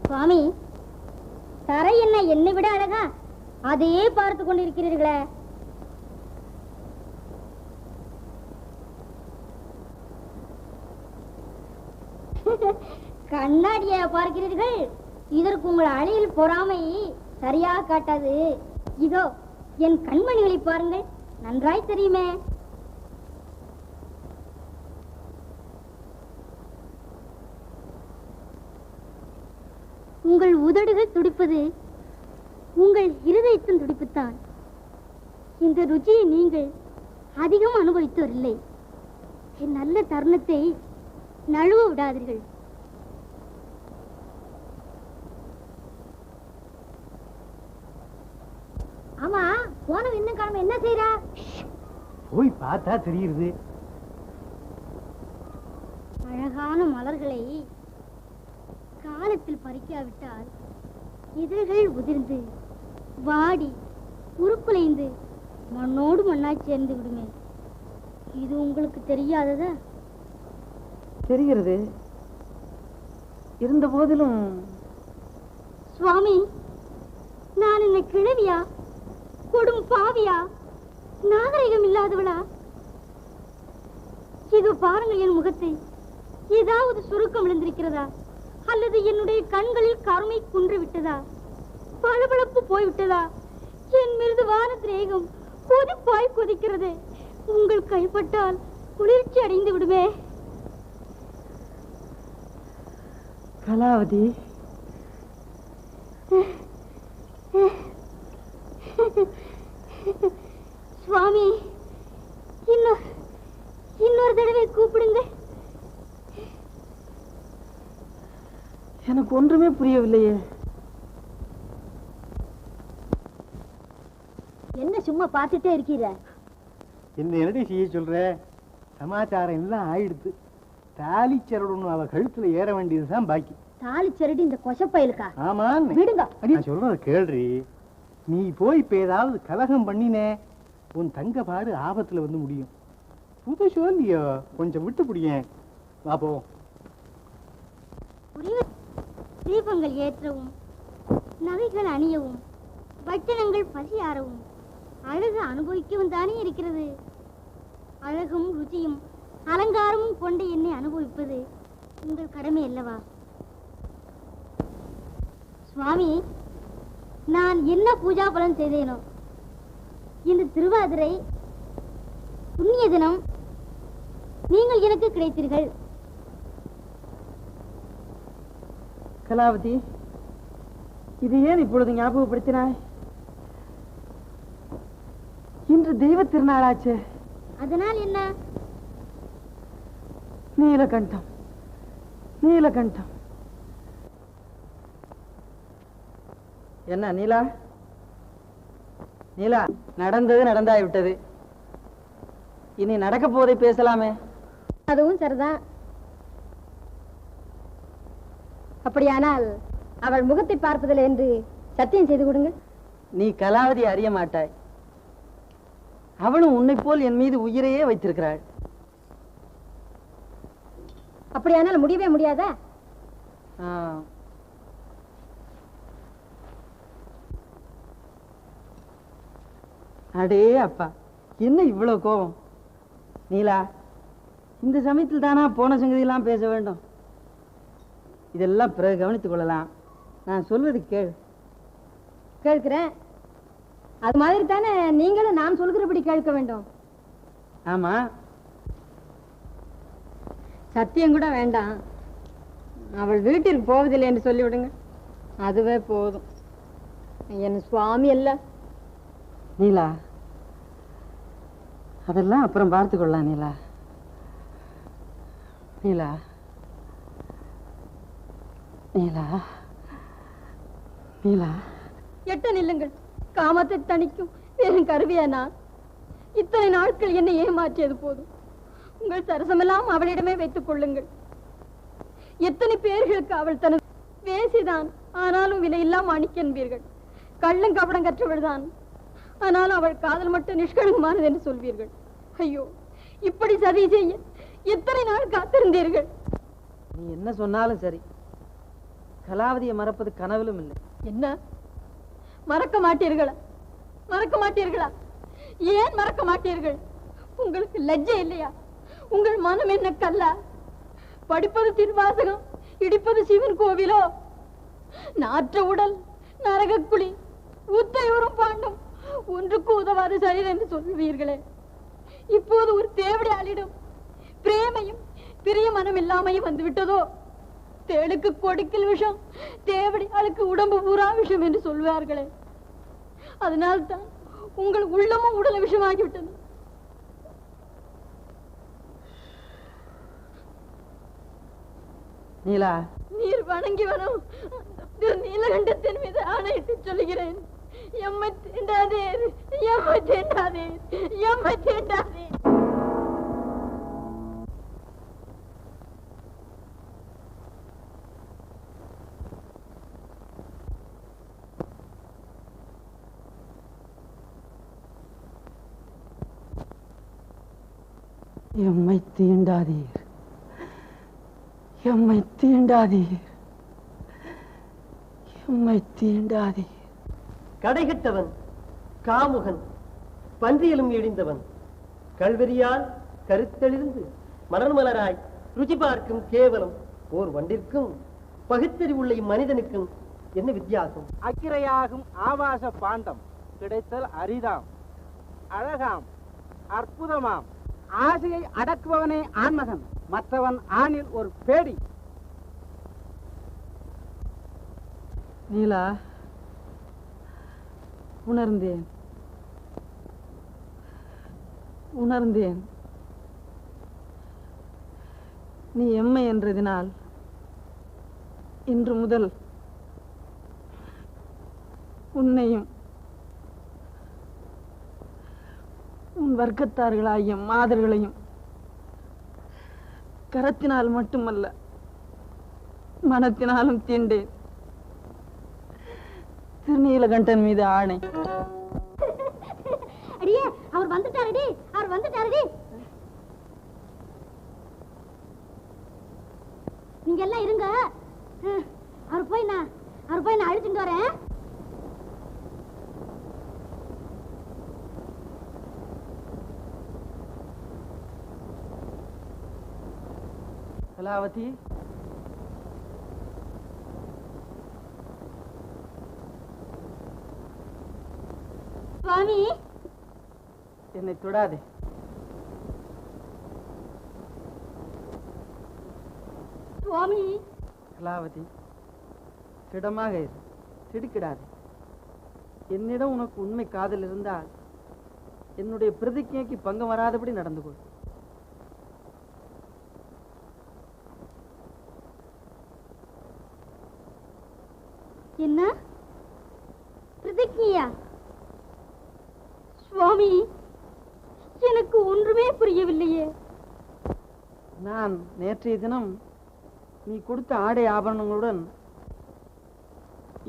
சுவாமி தரை என்ன என்னை விட அழகா? அதையே பார்த்து கொண்டிருக்கிறீர்களே. கண்ணாடியா பார்க்கிறீர்கள்? இதற்கு உங்கள் அணியில் பொறாமை சரியாக காட்டாது. இதோ என் கண்மணிகளை பாருங்கள், நன்றாய் தெரியுமே. உங்கள் உதடுகள் துடிப்பது உங்கள் இருதயத்தின் துடிப்புத்தான். இந்த ருச்சியை நீங்கள் அதிகம் அனுபவித்தோரில்லை. என் நல்ல தருணத்தை நழுவ விடாதீர்கள். ஆமா, போனவன் இன்னும் காணோம். என்ன செய்யறா? போய் பார்த்தா தெரியுது. அழகான மலர்களை காலத்தில் பறிக்காவிட்டால் இதழ்கள் உதிர்ந்து வாடி உருக்குலைந்து மண்ணோடு மண்ணாய் சேர்ந்து விடுமே. இது உங்களுக்கு தெரியாததா? தெரிகிறது. இருந்த போதிலும் சுவாமி, நான் என்ன கிழவியா, கொடும் பாவியா, நாகரிகம் இல்லாதவளா? இது பாருங்கள் என் முகத்தை. ஏதாவது சுருக்கம் விழுந்திருக்கிறதா? அல்லது என்னுடைய கண்களில் கருமை குன்று விட்டதா? பளபளப்பு போய்விட்டதா? என் மிருதுவான திரேகம் கொதிப்பாய் கொதிக்கிறது. உங்கள் கைப்பட்டால் குளிர்ச்சி அடைந்து விடுமே. கலாவதி, சுவாமி, இன்னொரு தடவை கூப்பிடுங்க. எனக்கு ஒன்றுமே புரியவில்லையே. என்ன சும்மா பார்த்துட்டே இருக்கீர? என்ன என்னடி செய்ய சொல்ற? சமாச்சாரம் எல்லாம் ஆயிடுத்து. தாலி சரடு அவ கழுத்துல ஏற வேண்டியதுதான் பாக்கி. தாலி சரடு இந்த கொசப்பயலுக்கா? ஆமா, விடுங்க. நான் சொல்றத கேள்றி. நீ போய் இப்ப ஏதாவது கலகம் பண்ணினே, உன் தங்க பாடு ஆபத்துல வந்து முடியும். புதுசோ இல்லையோ, கொஞ்சம் விட்டு பிடிங்க. வா போ. தீபங்கள் ஏற்றவும், நகைகள் அணியவும், வட்டனங்கள் பசியாறவும், அழகு அனுபவிக்கவும் தானே இருக்கிறது. அழகும் ருச்சியும் அலங்காரமும் கொண்ட என்னை அனுபவிப்பது உங்கள் கடமை அல்லவா? சுவாமி, நான் என்ன பூஜா பலன் செய்தேனோ, இந்த திருவாதிரை புண்ணிய தினம் நீங்கள் எனக்கு கிடைத்தீர்கள். கலாவதி, இது ஏன் இப்பொழுது ஞாபகப்படுத்தினாய்? இன்று தெய்வ திருநாளாச்சு. அதனால் என்ன? நீலகண்டம், நீலகண்டம். என்ன நீலா? நீலா, நடந்தது நடந்தாய்விட்டது. இனி நடக்க போவதை பேசலாமே. அதுவும் சரிதான். அப்படியானால் அவள் முகத்தை பார்ப்பதில்லை என்று சத்தியம் செய்து கொடுங்க. நீ கலாவதி அறிய மாட்டாய். அவளும் உன்னை போல் என் மீது உயிரையே வைத்திருக்கிறாள். அப்படியானால் முடியவே முடியாதா? அடே அப்பா, என்ன இவ்வளவு கோபம்? நீலா, இந்த சமயத்தில் தானா போன சங்கதியெல்லாம் பேச வேண்டும்? இதெல்லாம் பிறகு கவனித்துக் கொள்ளலாம். நான் சொல்வது கேள். கேட்கிறேன். அது மாதிரி தானே நீங்களும் நான் சொல்கிறபடி கேட்க வேண்டும். ஆமா, சத்தியம் கூட வேண்டாம். அவள் வீட்டிற்கு போவதில்லை என்று சொல்லிவிடுங்க, அதுவே போதும். என் சுவாமி அல்ல. நீலா, அதெல்லாம் அப்புறம் பார்த்து கொள்ளலாம். நீலா, நீலா, நீலா, நீலா. எட்ட நில்லுங்கள். காமத்தை தணிக்கும் வெறும் கருவியா நான்? இத்தனை நாட்கள் என்னை ஏமாற்றியது போதும். உங்கள் சரசமெல்லாம் அவளிடமே வைத்துக் கொள்ளுங்கள். எத்தனை பேர்களுக்கு அவள் தனது வேசிதான், ஆனாலும் விலையில்லாம் மாணிக்க என்பீர்கள். கள்ளம் கபடம் கற்றவள் தான், ஆனாலும் அவள் காதல் மட்டும் நிஷ்கலங்கமானது என்று சொல்வீர்கள். ஐயோ, இப்படி சதி செய்ய எத்தனை நாள் காத்திருந்தீர்கள்? நீ என்ன சொன்னாலும் சரி, கலாவதியை மறப்பது கனவிலும் இல்லை. என்ன மறக்க மாட்டீர்களா? மறக்க மாட்டீர்களா? ஏன் மறக்க மாட்டீர்கள்? உங்களுக்கு லஜ்ஜை இல்லையா? உங்கள் மனம் என்ன கல்லா? படிப்பது திருவாசகம், இடிப்பது சிவன் கோவிலோ? நாற்ற உடல், நரகக்குழி, ஊத்தையூரும் பாண்டும் ஒன்றுக்கு உதவாது சரீர் என்று சொல்வீர்களே. இப்போது ஒரு தேவடியாளிடம் பிரேமையும் பிரிய மனம் இல்லாமையும் வந்து விட்டதோ? தேளுக்கு கொடுக்கில் விஷம், தேவடியாளுக்கு உடம்பு பூரா விஷம் என்று சொல்வார்களே. அதனால்தான் உங்கள் உள்ளமும் உடல் விஷமாகிவிட்டது. நீலா, நீர் வணங்கி வரும் நீலகண்டத்தின் மீது ஆணையிட்டு சொல்லுகிறேன், எம்மை தீண்டாதீர், எம்மை தீண்டாதீர், எம்மை தீண்டாதீர். எம்மை தீண்டாதீர், எம்மை தீண்டாதீர், எம்மை தீண்டாதீர். கடைகட்டவன், காமுகன், பன்றியலும் எழிந்தவன், கல்வெறியால் கருத்தெளிந்து மலர்மலராய் ருச்சி பார்க்கும் கேவலம் ஓர் வண்டிற்கும் பகுத்தறிவுள்ள இம்மனிதனுக்கும் என்ன வித்தியாசம்? அக்கிரையாகும் ஆபாச பாண்டம் கிடைத்தல் அரிதாம், அழகாம், அற்புதமாம். ஆசையை அடக்குபவனே ஆண்மகன், மற்றவன் ஆணில் ஒரு பேடி. நீலா, உணர்ந்தேன், உணர்ந்தேன். நீ எம்மை என்றதினால் இன்று முதல் உன்னையும் உன் வர்க்கத்தார்களாகிய மாதர்களையும் கரத்தினால் மட்டுமல்ல மனத்தினாலும் தீண்டேன். திருநீலகண்டன் மீது ஆணை. அடியே, அவர் வந்துட்டாரடி, அவர் வந்துட்டாரடி. நீங்க எல்லாம் இருங்க, அவர் போய் நான் அழிச்சுட்டு வரேன். கலாவதி, சுவாமி, என்னை தொடாதே. சுவாமி. கலாவதி, திடமாக இரு, திடுக்கிடாதே. என்னிடம் உனக்கு உண்மை காதல் இருந்தால் என்னுடைய பிரதிஜைக்கு பங்கம் வராதபடி நடந்து கொள். என்ன பிரதிஜையா? சுவாமி, எனக்கு ஒன்றுமே புரியவில்லையே. நான் நேற்றைய தினம் நீ கொடுத்த ஆடை ஆபரணங்களுடன்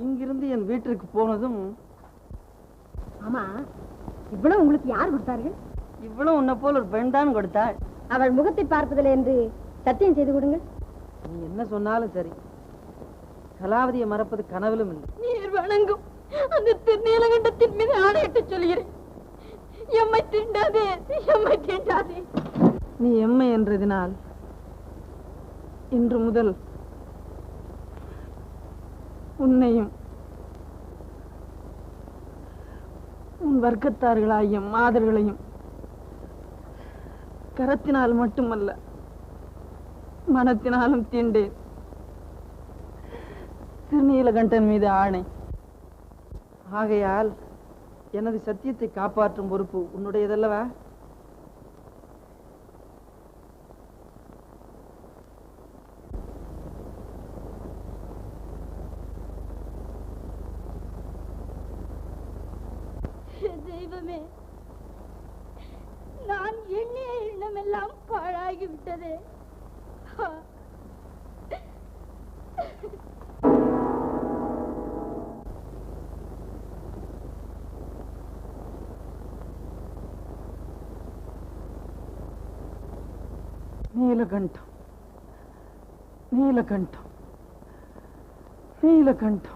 இங்கிருந்து என் வீட்டிற்கு போனதும். ஆமா, இவ்வளவு உங்களுக்கு யார் கொடுத்தார்கள்? இவ்வளவு உன்னை போல் ஒரு பெண் தான் கொடுத்தாள். அவள் முகத்தை பார்ப்பதில்லை என்று சத்தியம் செய்து கொடுங்கள். நீ என்ன சொன்னாலும் சரி, கலாவதியை மறப்பது கனவிலும் இல்லை. நீர் வணங்கும் அந்த திருநீலகண்டத்தின் மீது ஆணையிட்டு சொல்கிறேன், எம்மை தீண்டாதே, எம்மை தீண்டாதே. நீ எம்மை என்றதினால் இன்று முதல் உன்னையும் உன் வர்க்கத்தார்களாகிய மாதர்களையும் கரத்தினால் மட்டுமல்ல மனத்தினாலும் தீண்டேன். திருநீலகண்டன் மீது ஆணை. ஆகையால் எனது சத்தியத்தை காப்பாற்றும் பொறுப்பு உன்னுடையதல்லவா? தெய்வமே, நான் எண்ணிய எண்ணமெல்லாம் பாழாகிவிட்டதே. நீலகண்டம், நீலகண்டம், நீலகண்டம்.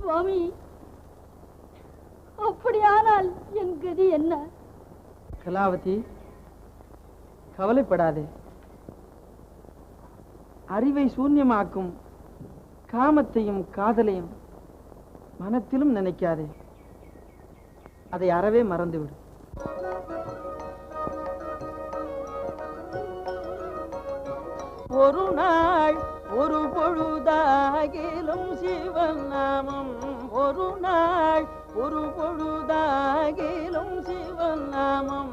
சுவாமி, அப்படியானால் என் கதி என்ன? கலாவதி, கவலைப்படாதே. அறிவை சூன்யமாக்கும் காமத்தையும் காதலையும் மனத்திலும் நினைக்காதே. அதை அறவே மறந்துவிடு. ஒரு நாள் ஒரு பொழுதாகிலும் சிவன் நாமம், ஒரு நாள் ஒரு பொழுதாகிலும் சிவன் நாமம்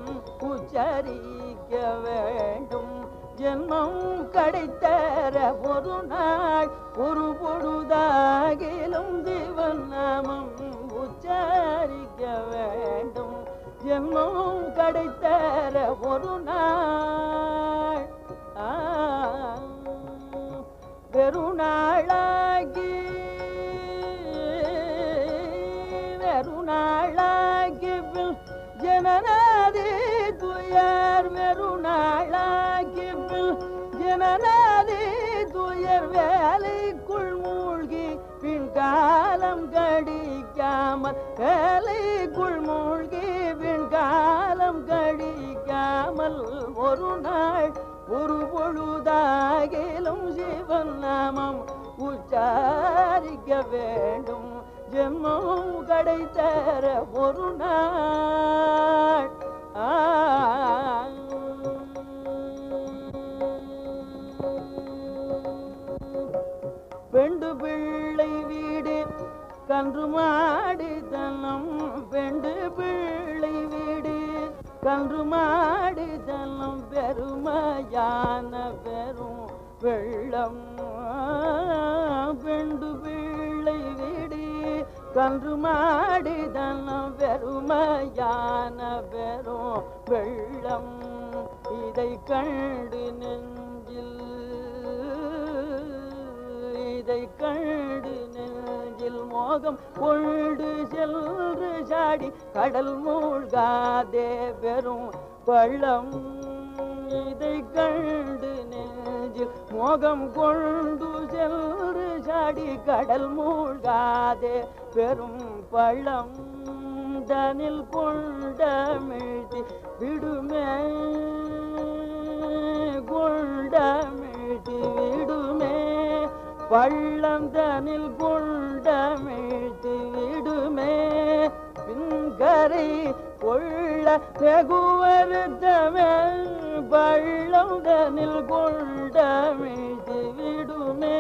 உச்சரிக்க வேண்டும். ஜென்மம் கிடைத்தர ஒரு நாள் ஒரு பொழுதாகிலும் சிவன் நாமம் உச்சரிக்க வேண்டும். ஜென்மம் கிடைத்தர ஒரு நாள் வெறுநாளாகி வெறுநாளாகி ஜனநாதி துயர், வெறுநாளாகி ஜனநாதி துயர் வேலைக்குள் மூழ்கி பின் காலம் கடிக்காமல், வேலைக்குள் மூழ்கி பின் காலம் கடிக்காமல் ஒரு நாள் ஒரு பொழுதாகிலும் சிவன் நாமம் உச்சாரிக்க வேண்டும். ஜென்மம் கிடைத்தர ஒரு நாள் பெண்டு பிள்ளை வீடு கன்று மாடி தனம், பெண்டு பிள்ளை வீடு கன்று மாடி தனம் பெருமையான பெரும் வெள்ளம். பெண்டு பிள்ளை வீடு கன்று மாடி தனம் பெருமையான பெரும் வெள்ளம். இதை கண்டு நெஞ்சில், இதை கண்டு நெஞ்சில் மோகம் கொண்டு சென்று சாடி கடல் மூழ்காதே பெரும் பள்ளம். இதை கண்டு நெஞ்சில் மோகம் கொண்டு சென்று சாடி கடல் மூழ்காதே பெரும் பள்ளம். தனில் கொண்டமிழ்த்தி விடுமே, கொண்டமிழ்த்தி விடுமே பள்ளம். தனில் கொண்டமிழ்த்தி விடுமே பின்கரை கொள்ள வெகுவருத்தமே பள்ளம். தனில் கொண்டமிழ்த்தி விடுமே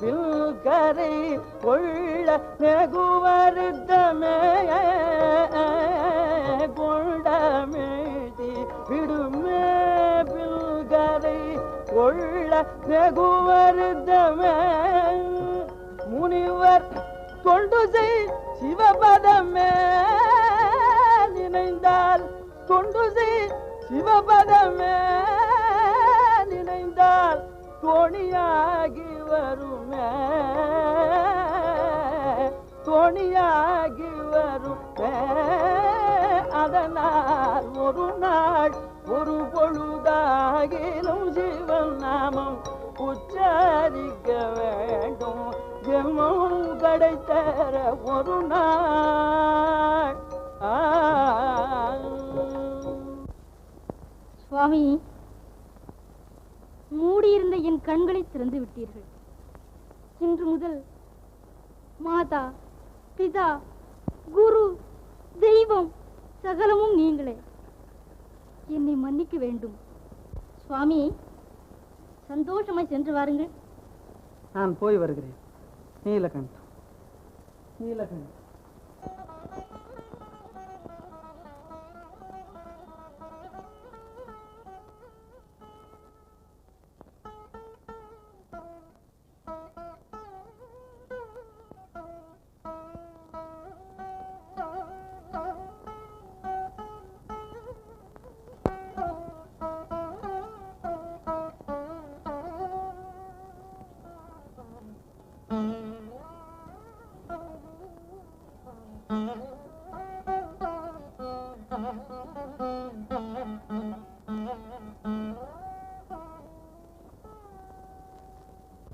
பில்கரை கொள்ள நெகுவருத்தமே கொண்டமிழ்தி விடுமே பில்கரை கொள்ள நெகுவருத்தமே முனிவர் தொண்டு செய் சிவபதமே நினைந்தால் தொண்டு செய் சிவபதமே நினைந்தால் தோணியாகி வருமே தோணியாகி வருமே அதனால் ஒரு நாள் ஒரு பொழுதாகிலும் சிவன் நாமம் உச்சரிக்க வேண்டும் ஜென்மம் கிடைத்தர ஒரு நாள் சுவாமி, மூடியிருந்த என் கண்களை திறந்து விட்டீர்கள். இன்று முதல் மாதா, பிதா, குரு, தெய்வம் சகலமும் நீங்களே. என்னை மன்னிக்க வேண்டும். சுவாமி, சந்தோஷமாய் சென்று வாருங்கள். நான் போய் வருகிறேன். நீலகண்டம், நீலகண்டம்.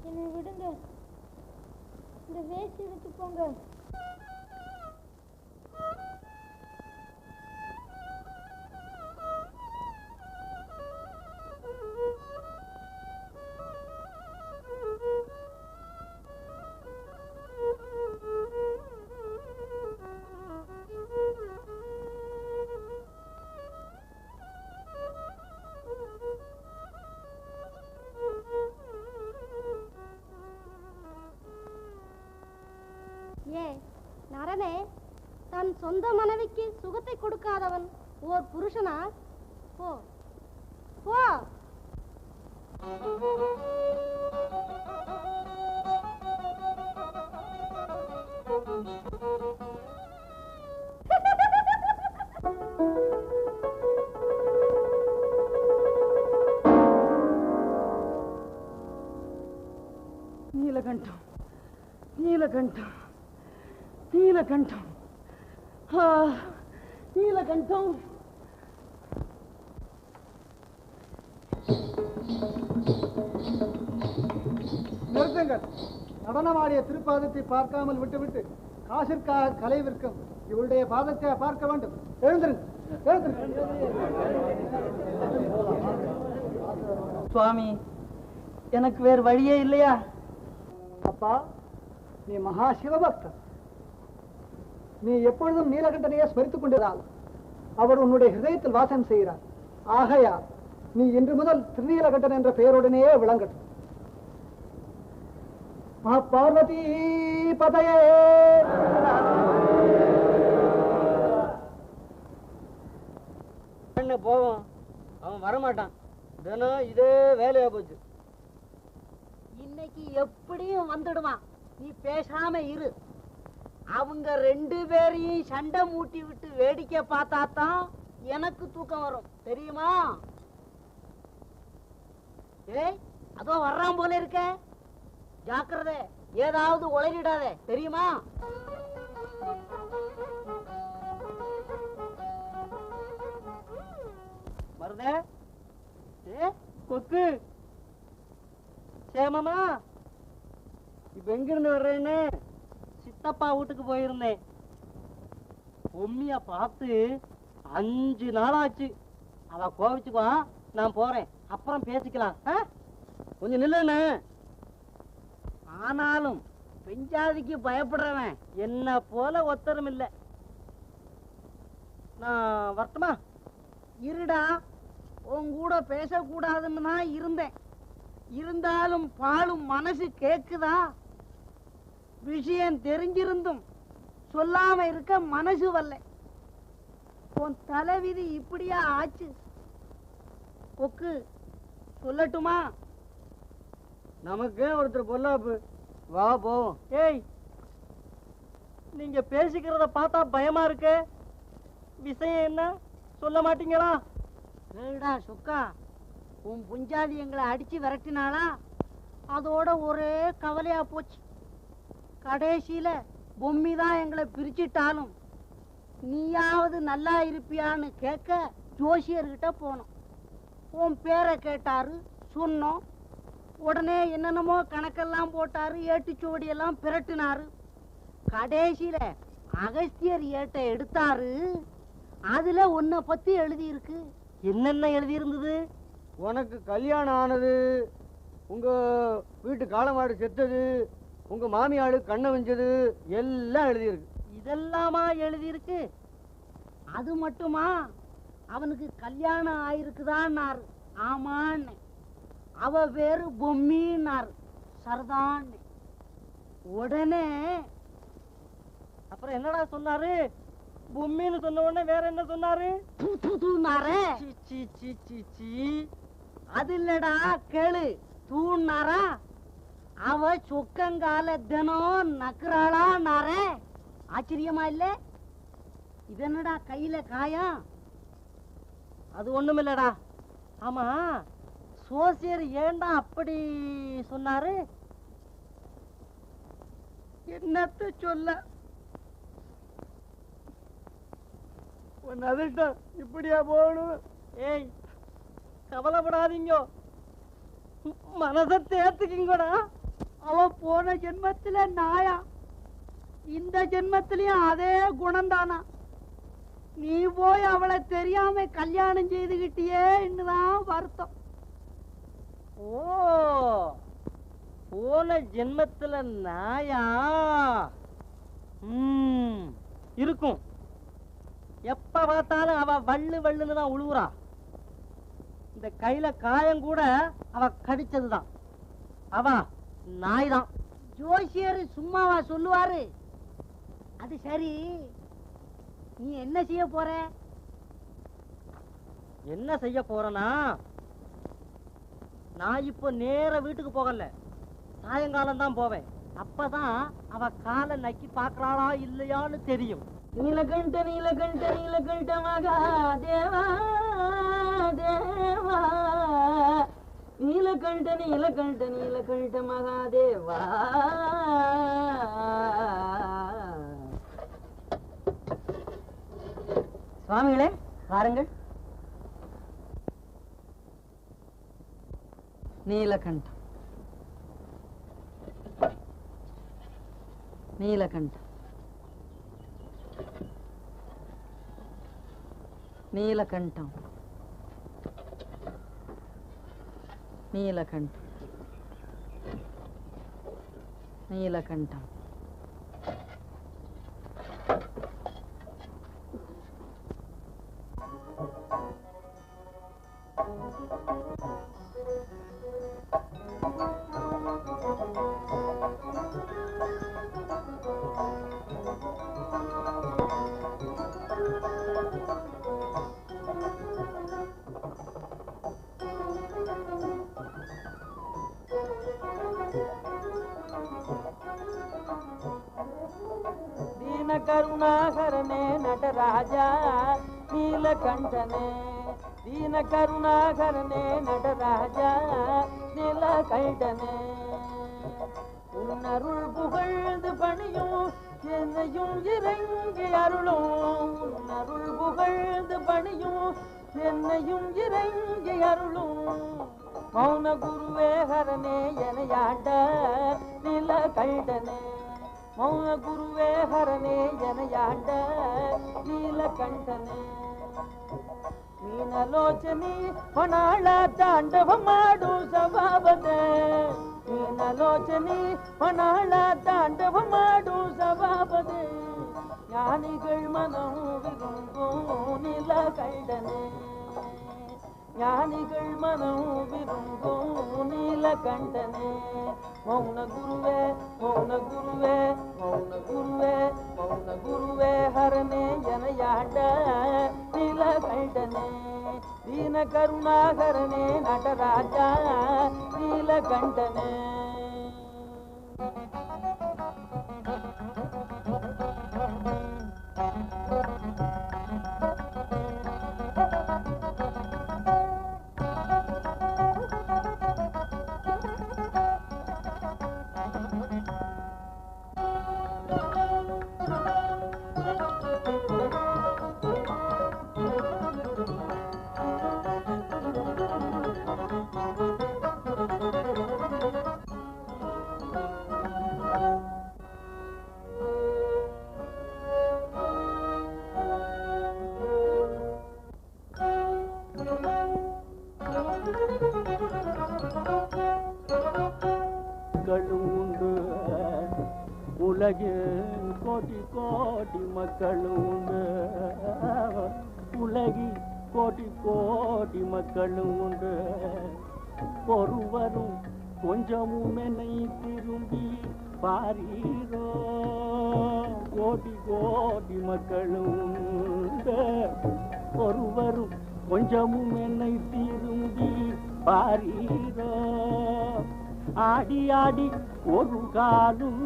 என்னை விடுங்க, இந்த வேஷ்டி எடுத்து போங்க. நரனே, தன் சொந்த மனைவிக்கு சுகத்தை கொடுக்காதவன் ஓர் புருஷனா? போ போ. நீலகண்டம், நீலகண்டம், நீலகண்டம், நீலகண்டம். நிறுத்துங்கள். நடனமாடிய திருப்பாதத்தை பார்க்காமல் விட்டுவிட்டு காசிற்காக கலை விற்கும் இவளுடைய பாதத்தை பார்க்க வேண்டும். எழுந்திருங்க. சுவாமி, எனக்கு வேறு வழியே இல்லையா? அப்பா, நீ மகா சிவபக்தன். நீ எப்பொழுதும் நீலகண்டனையே ஸ்மரித்துக் கொண்டிருந்தால் அவர் உன்னுடைய ஹிருதயத்தில் வாசம் செய்கிறார். ஆகையால் நீ இன்று முதல் திருநீலகண்டன் என்ற பெயருடனேயே விளங்கட்டும். பார்வதி பதையே. போவோம், அவன் வரமாட்டான். தினம் இதே வேலையா போச்சு. இன்னைக்கு எப்படியும் வந்துடுவான். நீ பேசாம இரு. அவங்க ரெண்டு பேரையும் சண்டை மூட்டி விட்டு வேடிக்கை பார்த்தா தான் எனக்கு தூக்கம் வரும், தெரியுமா? ஏய், அதோ வர்றான் போல இருக்க. ஜாக்கிரதை, ஏதாவது உளறிடாத, தெரியுமா? மருதே, கொக்கு சேமமா? இப்ப எங்கிருந்து வர்றேன்னு சித்தப்பா வீட்டுக்கு போயிருந்தேன். பொம்மிய பார்த்து 5 நாளாச்சு. அவ கோவிச்சுக்குவான், நான் போறேன், அப்புறம் பேசிக்கலாம். கொஞ்சம் நில்லுன்னு. ஆனாலும் பெஞ்சாதிக்கு பயப்படுறவன் என்ன போல ஒத்தரும் இல்ல. நான் வரட்டுமா? இருடா, உன் கூட பேசக்கூடாதுன்னு தான் இருந்தேன். இருந்தாலும் பாலும் மனசு கேக்குதா? விஷயம் தெரிஞ்சிருந்தும் சொல்லாம இருக்க மனசு வரல. உன் தலைவிதி இப்படியா ஆச்சு? கொக்கு சொல்லட்டுமா? நமக்கே ஒருத்தர் பொல்லாப்பு. வா போவோம். ஏய், நீங்க பேசிக்கிறத பார்த்தா பயமா இருக்கு. விஷயம் என்ன சொல்ல மாட்டீங்களா? ஏடா சொக்கா, உன் புஞ்சாதி எங்களை அடிச்சு விரட்டினாளா? அதோட ஒரே கவலையா போச்சு. கடைசியில பொம்மி தான் எங்களை பிரிச்சிட்டாலும் நீயாவது நல்லா இருப்பியான்னு கேட்க ஜோசியர்கிட்ட போனோம். உன் பேரை கேட்டாரு, சொன்னோம். உடனே என்னென்னமோ கணக்கெல்லாம் போட்டாரு, ஏட்டுச்சுவடியெல்லாம் பிரட்டினாரு. கடைசியில அகஸ்தியர் ஏட்டை எடுத்தாரு. அதுல உன்னை பத்தி எழுதி இருக்கு. என்னென்ன எழுதி இருந்தது? உனக்கு கல்யாணம் ஆனது, உங்க வீட்டு காளமாடு செத்தது, உங்க மாமியாடு கண்ணை வஞ்சது எல்லாம் எழுதியிருக்கு. இதெல்லாமா எழுதி இருக்கு? அது மட்டுமா? அவனுக்கு கல்யாணம் ஆயிருக்குதான்னாரு. ஆமான்னு. அவ பேரு பொம்மின்னாரு. சரதான்னு. உடனே அப்புறம் என்னடா சொன்னாரு? பொம்மின்னு சொன்ன உடனே வேற என்ன சொன்னாரு? தூனாரே. சீ, சீ, சீ, சீ, சீ. அது இல்லடா, கேளு. தூணாரா? அவ சொக்கங்கால தினம் நக்குறாளா நாரே. ஆச்சரியமா இல்ல? இதென்னடா கையில காயம்? அது ஒண்ணுமில்லடா. ஆமா, சோசியர் ஏன்டா அப்படி சொன்னாரு? என்னத்த சொல்ல? உன் அதிர்ஷ்டம் இப்படியா போகணும்? ஏய், கவலைப்படாதீங்க, மனசை தேர்த்துக்கிங்கடா. அவ போன ஜென்மத்துல நாயா, இந்த ஜென்மத்திலயும் அதே குணம்தானா? நீ போய் அவளை தெரியாம கல்யாணம் செய்துகிட்டியே இன்னுதான் வருத்தம். ஓ, போன ஜென்மத்துல நாயா? இருக்கும். எப்ப பார்த்தாலும் அவ வள்ளு வள்ளுன்னு தான் உழுவுறா. இந்த கையில காயம் கூட அவ கடிச்சதுதான். அவ நாய் தான். ஜோசியர் சும்மாவா சொல்லுவாரு? அது சரி, நீ என்ன செய்ய போற? என்ன செய்ய போறனா? நான் இப்போ நேர வீட்டுக்கு போகல, சாயங்காலம் தான் போவேன். அப்பதான் அவ காலை நக்கி பாக்குறாளா இல்லையான்னு தெரியும். நீலகண்ட நீலகண்ட நீலகண்ட மகாதேவா தேவா, நீலகண்ட நீலகண்ட நீலகண்ட மகாதேவா. சுவாமிகளே வாருங்கள். நீலகண்டம் நீலகண்டம் நீலகண்டம் நீலகண்டம் நீலகண்டம். दीन करुणाकरणे नटराजा नीलकंठने, दीन करुणाकरणे नटराजा नीलकंठने. உன்னருள் புகழ்ந்து பணியும் என்னையும் இறங்கி அருளும், உன்னருள் புகழ்ந்து பணியும் என்னையும் இறங்கி அருளும். மௌன குருவே ஹரனே எனையாண்ட நீலகண்டனே, மௌன குருவே ஹரனே எனையாண்ட ನೀಲಕಂಠನೆ. ಮೀನಲೋಚನಿ ಹೊಣಾಳ ತಾಂಡವ ಮಾಡು ಸಭಾಪತೆ, ಮೀನಲೋಚನಿ ಹೊಣಾಳ ತಾಂಡವ ಮಾಡು ಸಭಾಪತೆ. ஞானிகள் மனம் விரும்பும் நீலகண்டனே, ஞானிகள் மனம் விரும்பும் நீலகண்டனே மௌன குருவே மௌன குருவே மௌன குருவே மௌன குருவே ஹரனே எனையாண்ட நீலகண்டனே தீன கருணாகரனே நடராஜா நீலகண்டனே. உலகில் கோடி கோடி மக்கள் உண்டு உலகில் கோடி கோடி மக்கள் உண்டு ஒருவரும் கொஞ்சமும் என்னை திரும்பி பாரீரோ கோடி கோடி மக்கள் உண்டு ஒருவரும் கொஞ்சமும் என்னை திரும்பி பாரீரோ ஆடி ஆடி ஒரு காலும்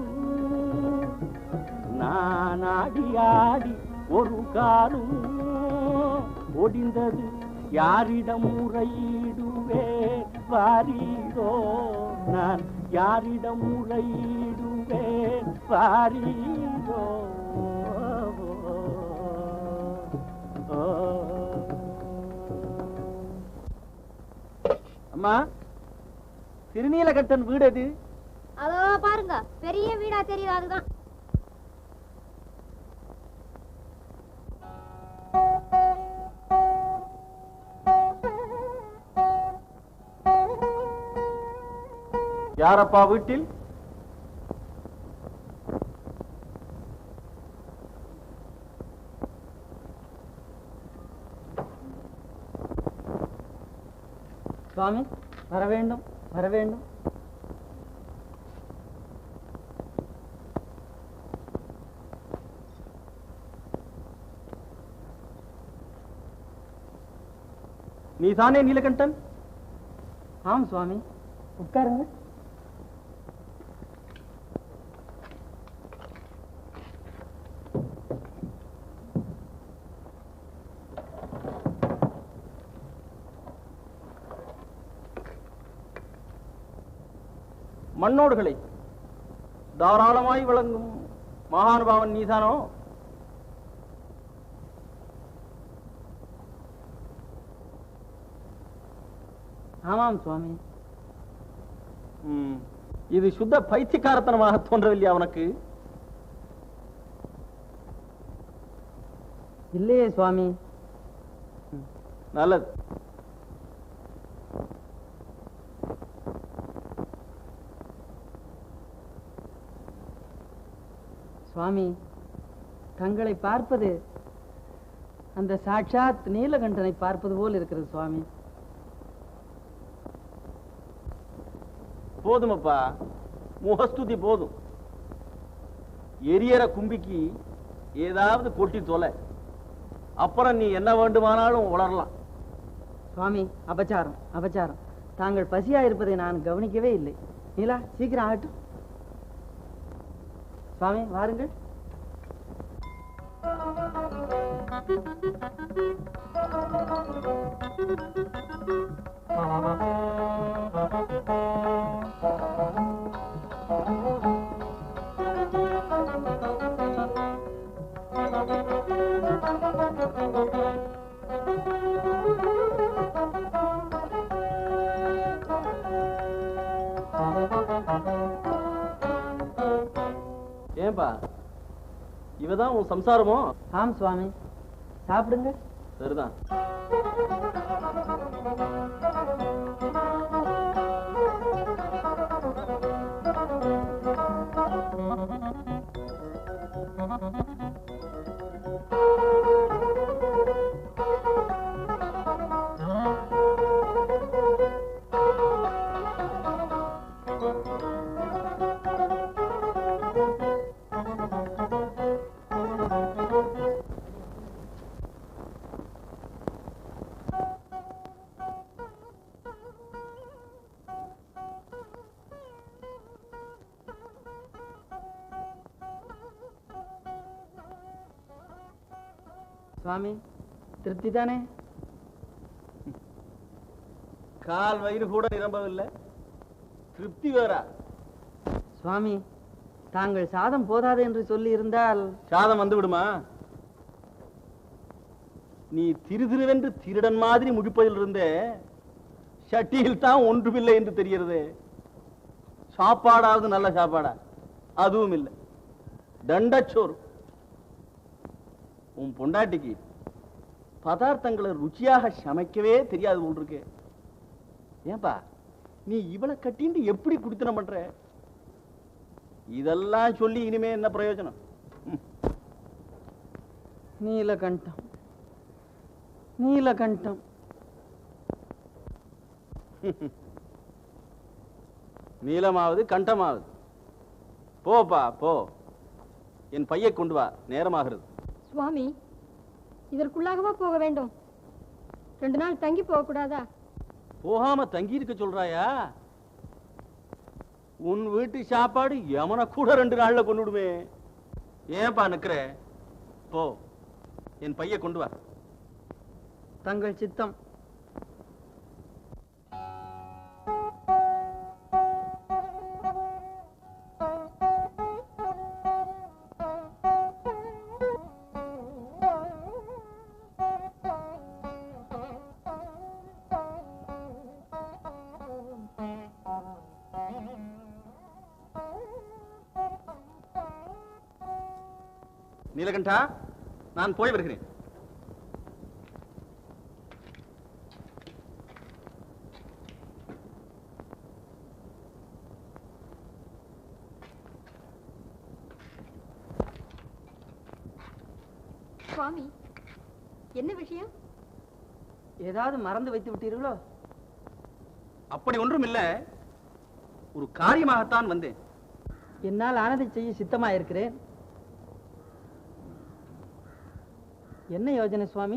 நான் ஆடி ஆடி ஒரு காலும் ஒடிந்தது யாரிடம் முறையிடுவே வாரீரோ நான் யாரிடம் முறையிடுவே வாரீரோ. அம்மா திருநீலகண்டன் வீடு எது? அதோ பாருங்க, பெரிய வீடா தெரியுது, அதுதான். யாரப்பா வீட்டில்? சுவாமி வர வேண்டும், வர வேண்டும். நீதானே நீலகண்டன்? ஆம் சுவாமி, உட்காருங்க. மண்ணோடுகளை தாராளமாய் வழங்கும் மகானுபாவன் நீதானோ? ஆமாம் சுவாமி. இது சுத்த பைத்தியக்காரத்தனமாக தோன்றவில்லையா உனக்கு? இல்லையே சுவாமி. நல்லது. சுவாமி, தங்களை பார்ப்பது அந்த சாட்சாத் நீலகண்டனை பார்ப்பது போல் இருக்கிறது சுவாமி. போதுமப்பா, முகஸ்துதி போதும். எரியற கும்பிக்கு ஏதாவது கொட்டி தொலை, அப்புறம் நீ என்ன வேண்டுமானாலும் உளரலாம். சுவாமி, அபச்சாரம் அபச்சாரம். தாங்கள் பசியா இருப்பதை நான் கவனிக்கவே இல்லை. நீலா, சீக்கிரம் ஆகட்டும். சுவாமி வாருங்கள். ஏன்பா, இவதான் உன் சம்சாரமோ? ஆம் சுவாமி. சாப்பிடுங்க. சரிதான். சுவாமி திருப்தி தானே? கால் வயிறு கூட நிரம்பவில்லை, திருப்தி வேறா? சுவாமி தாங்கள் சாதம் போதாது என்று சொல்லி இருந்தால் சாதம் வந்து விடுமா? நீ திருதிருவென்று திருடன் மாதிரி முழிப்பதில் இருந்தே சட்டியில் தான் ஒன்றுமில்லை என்று தெரிகிறது. சாப்பாடாவது நல்ல சாப்பாடா? அதுவும் இல்லை, தண்டச்சோறு. உன் பொண்டாட்டிக்கு பதார்த்தங்களை ருச்சியாக சமைக்கவே தெரியாது போல் இருக்கு. ஏன்பா நீ இவளை கட்டிண்டு எப்படி குடித்தனம் பண்ற? இதெல்லாம் சொல்லி இனிமே என்ன பிரயோஜனம்? நீலகண்டம் நீலகண்டம். நீளமாவது கண்டமாவது. போப்பா போ, என் பையை கொண்டு வா, நேரமாகிறது. சுவாமி இதற்குள்ளாகவா போக வேண்டும்? 2 நாள் தங்கி போக கூடாதா? போகாம தங்கி இருக்க சொல்றாயா? உன் வீட்டு சாப்பாடு யமனை கூட 2 நாள்ல கொண்டுடுமே. ஏன்பா நிக்கிற? போ, என் பையை கொண்டு வா. தங்கள் சித்தம். நீலகண்டா, நான் போய் வருகிறேன். சுவாமி என்ன விஷயம்? ஏதாவது மறந்து வைத்து விட்டீர்களோ? அப்படி ஒன்றும் இல்லை, ஒரு காரியமாகத்தான் வந்தேன். என்னால் ஆனதை செய்ய சித்தமாயிருக்கிறேன். என்ன யோசனை சுவாமி?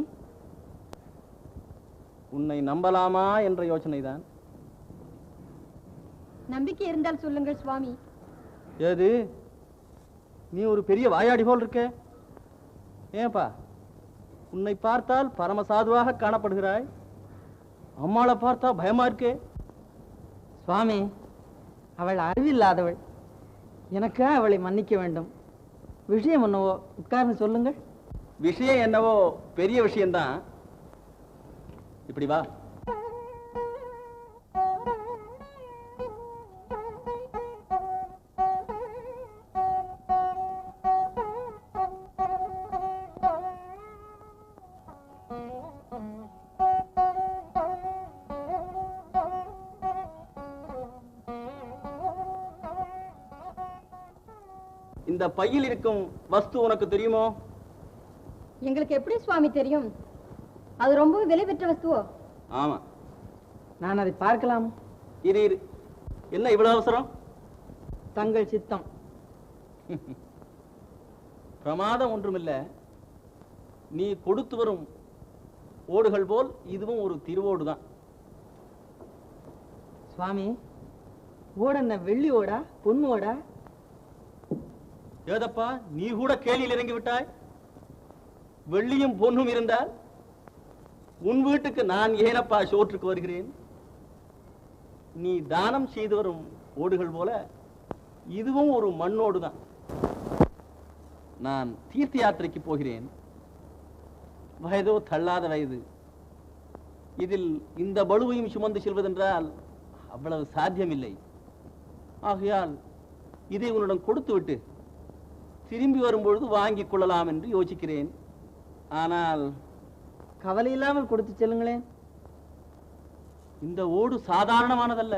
உன்னை நம்பலாமா என்ற யோசனை தான். நம்பிக்கை இருந்தால் சொல்லுங்கள் சுவாமி. ஏது, நீ ஒரு பெரிய வாயாடி போல் இருக்க. ஏன்பா உன்னை பார்த்தால் பரமசாதுவாக காணப்படுகிறாய், அம்மாளை பார்த்தா பயமா இருக்கே. சுவாமி அவள் அறிவில்லாதவள், எனக்கா அவளை மன்னிக்க வேண்டும். விஷயம் என்னவோ உட்கார்ந்து சொல்லுங்கள். விஷயம் என்னவோ பெரிய விஷயம்தான். இப்படி வா. இந்த பையில் இருக்கும் வஸ்து உனக்கு தெரியுமோ? எங்களுக்கு எப்படி சுவாமி தெரியும்? அது ரொம்ப விலை பெற்ற வஸ்துவோ? ஆமா. நான் அதை பார்க்கலாம். இரு இரு, என்ன இவ்வளவு அவசரம்? தங்கள் சித்தம். பிரமாதம் ஒன்றுமில்ல. நீ கொடுத்து வரும் ஓடுகள் போல் இதுவும் ஒரு திருவோடுதான். சுவாமி ஓடென்ன வெள்ளி ஓடா பொன் ஓடா? ஏதப்பா நீ கூட கேலியில் இறங்கி விட்டாய். வெள்ளியும் பொன்னும் இருந்தால் உன் வீட்டுக்கு நான் ஏனப்பா சோற்றுக்கு வருகிறேன்? நீ தானம் செய்து வரும் ஓடுகள் போல இதுவும் ஒரு மண்ணோடு தான். நான் தீர்த்த யாத்திரைக்கு போகிறேன். வயதோ தள்ளாத வயது. இதில் இந்த பளுவையும் சுமந்து செல்வதென்றால் அவ்வளவு சாத்தியமில்லை. ஆகையால் இதை உன்னிடம் கொடுத்து விட்டு திரும்பி வரும்பொழுது வாங்கிக் கொள்ளலாம் என்று யோசிக்கிறேன். ஆனால் கவலை இல்லாமல் கொடுத்து செல்லுங்களேன். இந்த ஓடு சாதாரணமானதல்ல,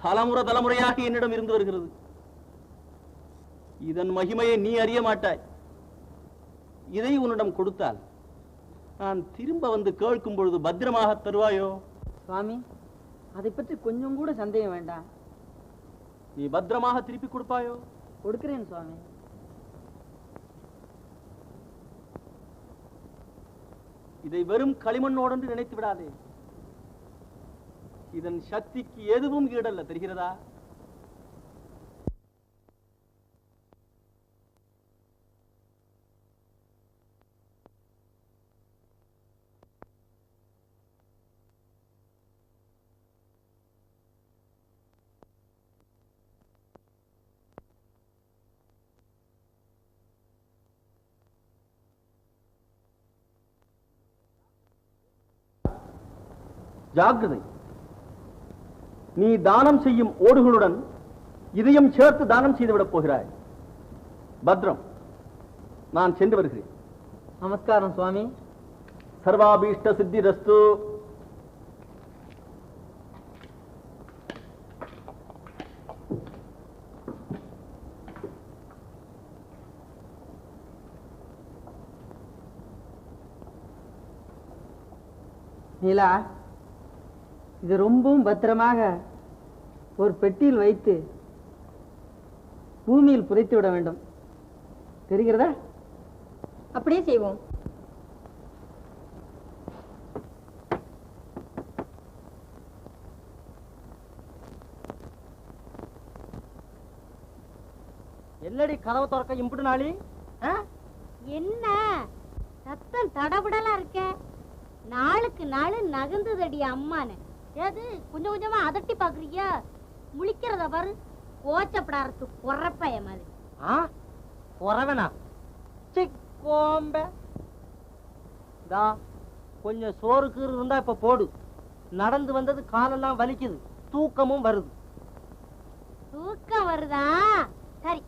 தலைமுறை தலைமுறையாக என்னிடம் இருந்து வருகிறது. இதன் மகிமையை நீ அறிய மாட்டாய். இதை உன்னிடம் கொடுத்தால் நான் திரும்ப வந்து கேட்கும் பொழுது பத்திரமாக தருவாயோ? சுவாமி அதை பற்றி கொஞ்சம் கூட சந்தேகம் வேண்டாம். நீ பத்திரமாக திருப்பி கொடுப்பாயோ? கொடுக்கிறேன் சுவாமி. இதை வெறும் களிமண்ணோடு நினைத்து விடாதே. இதன் சக்திக்கு எதுவும் ஈடல்ல, தெரிகிறதா? ஜாக்கிரதை. நீ தானம் செய்யும் ஓடுகளுடன் இதையும் சேர்த்து தானம் செய்துவிடப் போகிறாய். பத்ரம், நான் சென்று வருகிறேன். நமஸ்காரம் சுவாமி. சர்வாபீஷ்ட சித்திரஸ்து. நீலா, இது ரொம்பவும் பத்திரமாக ஒரு பெட்டியில் வைத்து பூமியில் புதைத்து விட வேண்டும். தெரிகிறதா? அப்படியே செய்வோம். என்னடி கதவை திறக்க இம்புட்டு நாளி? என்ன சத்தம் தடபடலா இருக்க? நாளுக்கு நாள் நகர்ந்ததடி அம்மானு. ஏது கொஞ்சம் கொஞ்சமா அதட்டி பாக்குறியா? முழிக்கிறத பாரு, கோச்சப்படாரத்து குறப்பைய மாதிரி. குறவனா? சிக்கோம்ப. கொஞ்சம் சோறுக்கு இருந்தா இப்ப போடு. நடந்து வந்தது காலெல்லாம் வலிக்குது, தூக்கமும் வருது. தூக்கம் வருதா? சரி,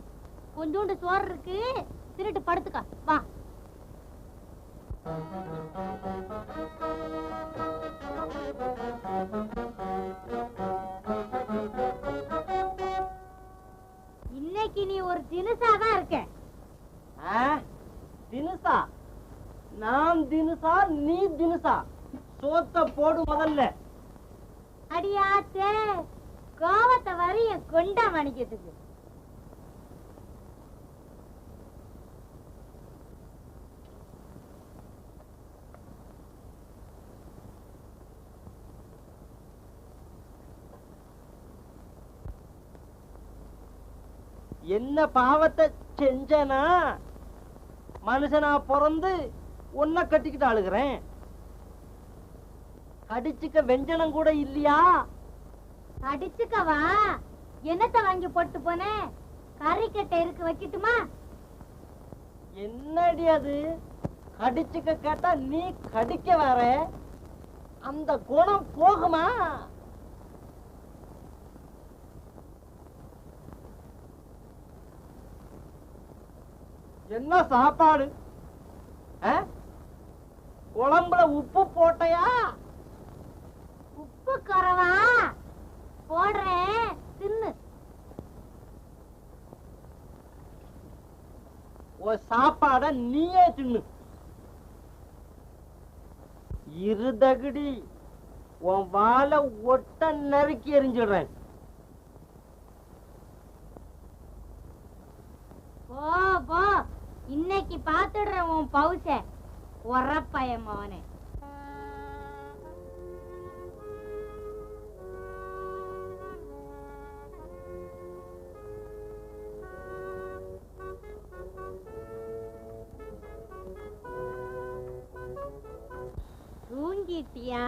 கொஞ்சோண்டு சோறு இருக்கு, திருட்டு படுத்துக்க வா. இன்னைக்கு நீ ஒரு தினுசாதான் இருக்க. தினுசா? நான் தினுசா, நீ தினுசா? சோத்த போடு முதல்ல. அடியாத்தே, கோவத்தை வரைய கொண்டா மணிக்கிறதுக்கு. என்ன பாவத்தை செஞ்சனா? மனுஷனா பிறந்து ஒன்ன கட்டிக்கிட்டு அழுகிறேன். கடிச்சுக்க வெஞ்சனம் கூட இல்லையா? கடிச்சுக்கவா? என்னத்த வாங்கி போட்டு போன? கறிக்கட்டை இருக்கு, வைக்கட்டுமா? என்னடி அது? கடிச்சுக்க கேட்டா நீ கடிக்க வர. அந்த குணம் போகுமா? என்ன சாப்பாடு? குழம்புல உப்பு போட்டையா? உப்பு குறவா? போடுறேன், தின்னு. சாப்பாட நீயே தின்னு. இருதகுடி உன் வாழை ஒட்ட நறுக்கி எறிஞ்சிடுறேன். போ போ, இன்னைக்கு பாத்துடுற உன் பவுச உரப்பயமாவனே. தூங்கிட்டியா?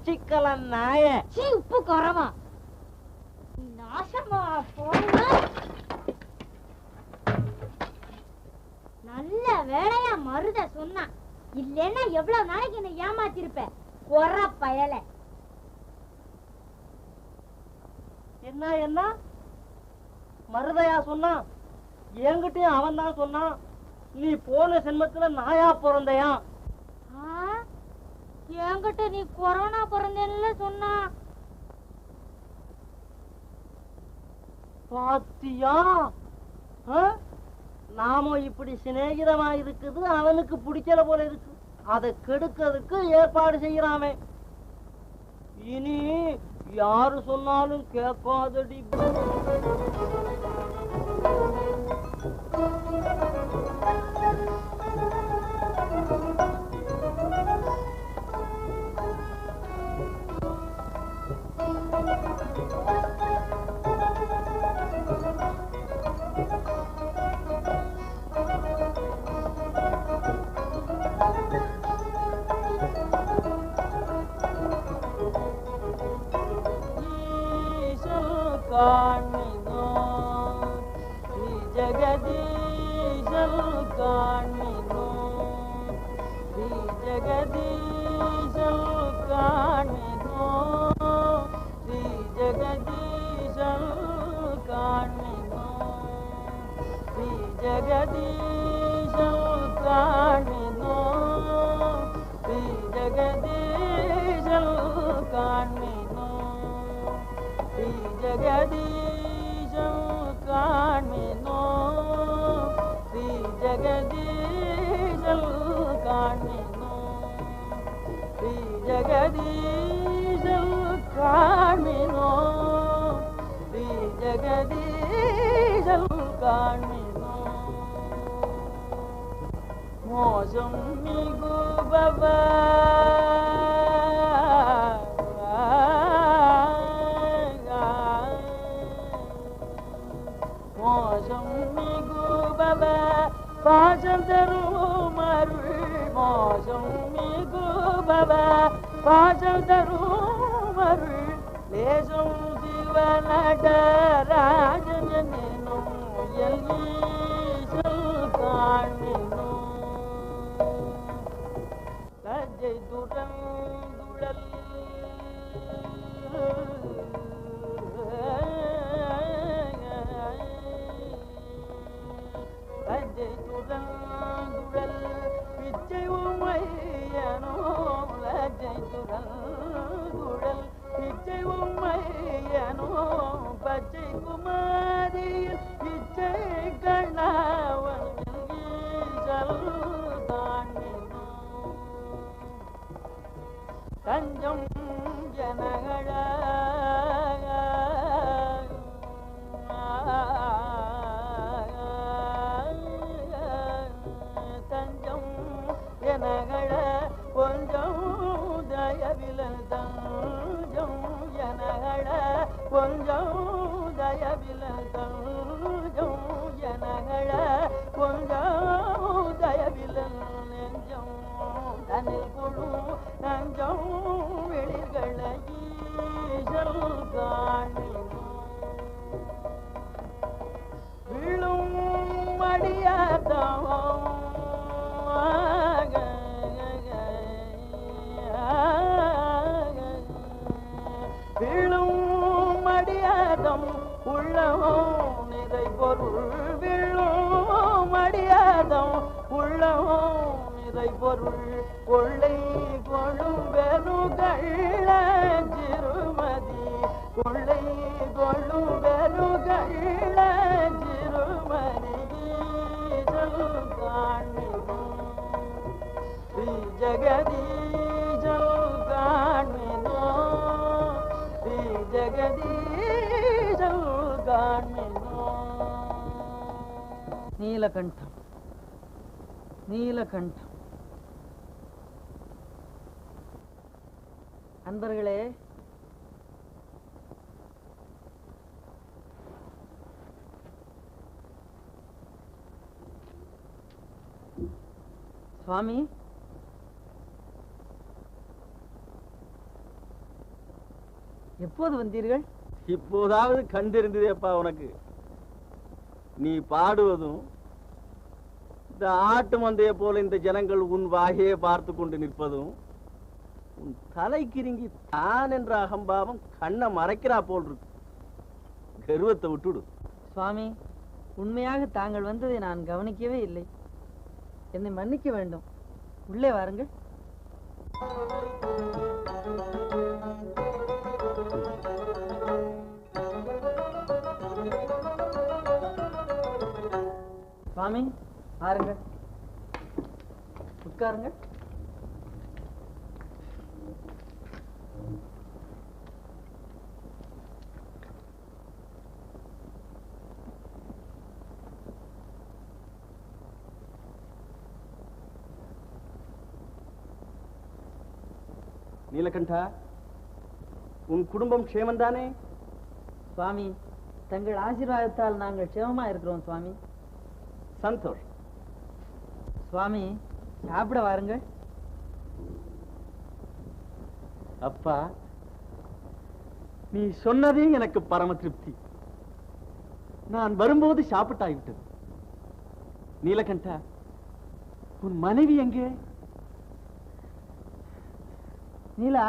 சிக்கல நாய, உப்பு குறவா? நாசமா போன. நல்ல வேலையா மருத சொன்னா, இல்லன்னா எவ்வளவு நாளைக்கு என்ன ஏமாத்திருப்ப குற பயல. என்ன என்ன மருதையா சொன்னா? என்கிட்டயும் அவன் தான் சொன்னான், நீ போன சென்மத்துல நாயா பிறந்தையா? என்கிட்ட நீ கொரோனா பிறந்தேன்னு சொன்னா. பாத்தியா? நாம இப்படி சிநேகிதமா இருக்குது, அவனுக்கு பிடிக்கல போல இருக்கு. அதை கெடுக்கிறதுக்கு ஏற்பாடு செய்யறாமே. இனி யாரு சொன்னாலும் கேட்காதடி. காண்மினோ ஸ்ரீ ஜெகதீசல் காண்மினோ ஸ்ரீ ஜெகதீசல் காண்மினோ ஸ்ரீ ஜெகதீசல் காண்மினோ ஸ்ரீ ஜெகதீசல் காண்மினோ ஸ்ரீ ஜெகதீசல் காண்மினோ ஸ்ரீ ஜெகதீசல் காண்மினோ ஸ்ரீ ஜெகதீசல் காண்மினோ ஸ்ரீ ஜெகதீசல் காண்மினோ ஸ்ரீ ஜெகதீசல் காண்மினோ மோசம் மிகு பவா மோசம் மிகு பவா பாசம் தரும் அருள் மோசம் மிகு பவா பாசம் தரும் அருள் லேசம் சிவனடராஜன் என்னும் எல்ஈசல் காண்மினோ லஜ்ஜை துறந்துழல் லஜ்ஜை துறந்துழல் பிச்சை உமையனோ லஜ்ஜை துறந்துழல் பிச்சை உமையனோ பச்சை குமாரியில் பிச்சை கண்ணாவன் ஈசல் காண்மினோ தஞ்சம் ஜனகழ தஞ்சம் ஜனகழ கொஞ்சம் தயவில தஞ்சம் ஜனகழ கொஞ்சம் தயவில தஞ்சம் ஜனகழ கொஞ்சம் தயவில நெஞ்சம் தனில் குழு நஞ்சம் வெளிகள ஈசல் காண்மினோ விழும் மடியாதம் விழும் மடியாதம் உள்ளமோ நிறை பொருள் விழும் மடியாதம் உள்ளமோ நிறை பொருள் கொள்ளை கொள்ளும் பெருகள்ள சிறுமதி கொள்ளை கொள்ளும் பெருகள்ள சிறுமதி ஈசல் காண்மினோ ஸ்ரீ ஜெகதீசல் காண்மினோ ஸ்ரீ ஜெகதீசல் காண்மினோ நீலகண்டம் நீலகண்டம் அன்பர்களே, சுவாமி எப்போது வந்தீர்கள்? இப்போதாவது கண் தெரிந்ததேப்பா உனக்கு. நீ பாடுவதும் இந்த ஆட்டு மந்தையை போல இந்த ஜனங்கள் உன் வாயே பார்த்து கொண்டு நிற்பதும் உன் தலைக்கிருங்கி தான் என்ற அகம்பாவம் கண்ணை மறைக்கிறா போல் இருக்கு. கர்வத்தை விட்டுடு. சுவாமி, உண்மையாக தாங்கள் வந்ததை நான் கவனிக்கவே இல்லை. என்னை மன்னிக்க வேண்டும். உள்ளே வாருங்கள். சுவாமி, வாருங்கள், உட்காருங்கள். நீலகண்டா, உன் குடும்பம் க்ஷேமந்தானே? சுவாமி, தங்கள் ஆசீர்வாதத்தால் நாங்கள் க்ஷேமமா இருக்கிறோம் சுவாமி. சந்தோஷ். சுவாமி, சாப்பிட வாருங்கள். அப்பா, நீ சொன்னதே எனக்கு பரம திருப்தி. நான் வரும்போது சாப்பிட்டாய்விட்டது. நீலகண்டா, உன் மனைவி எங்கே? நீலா,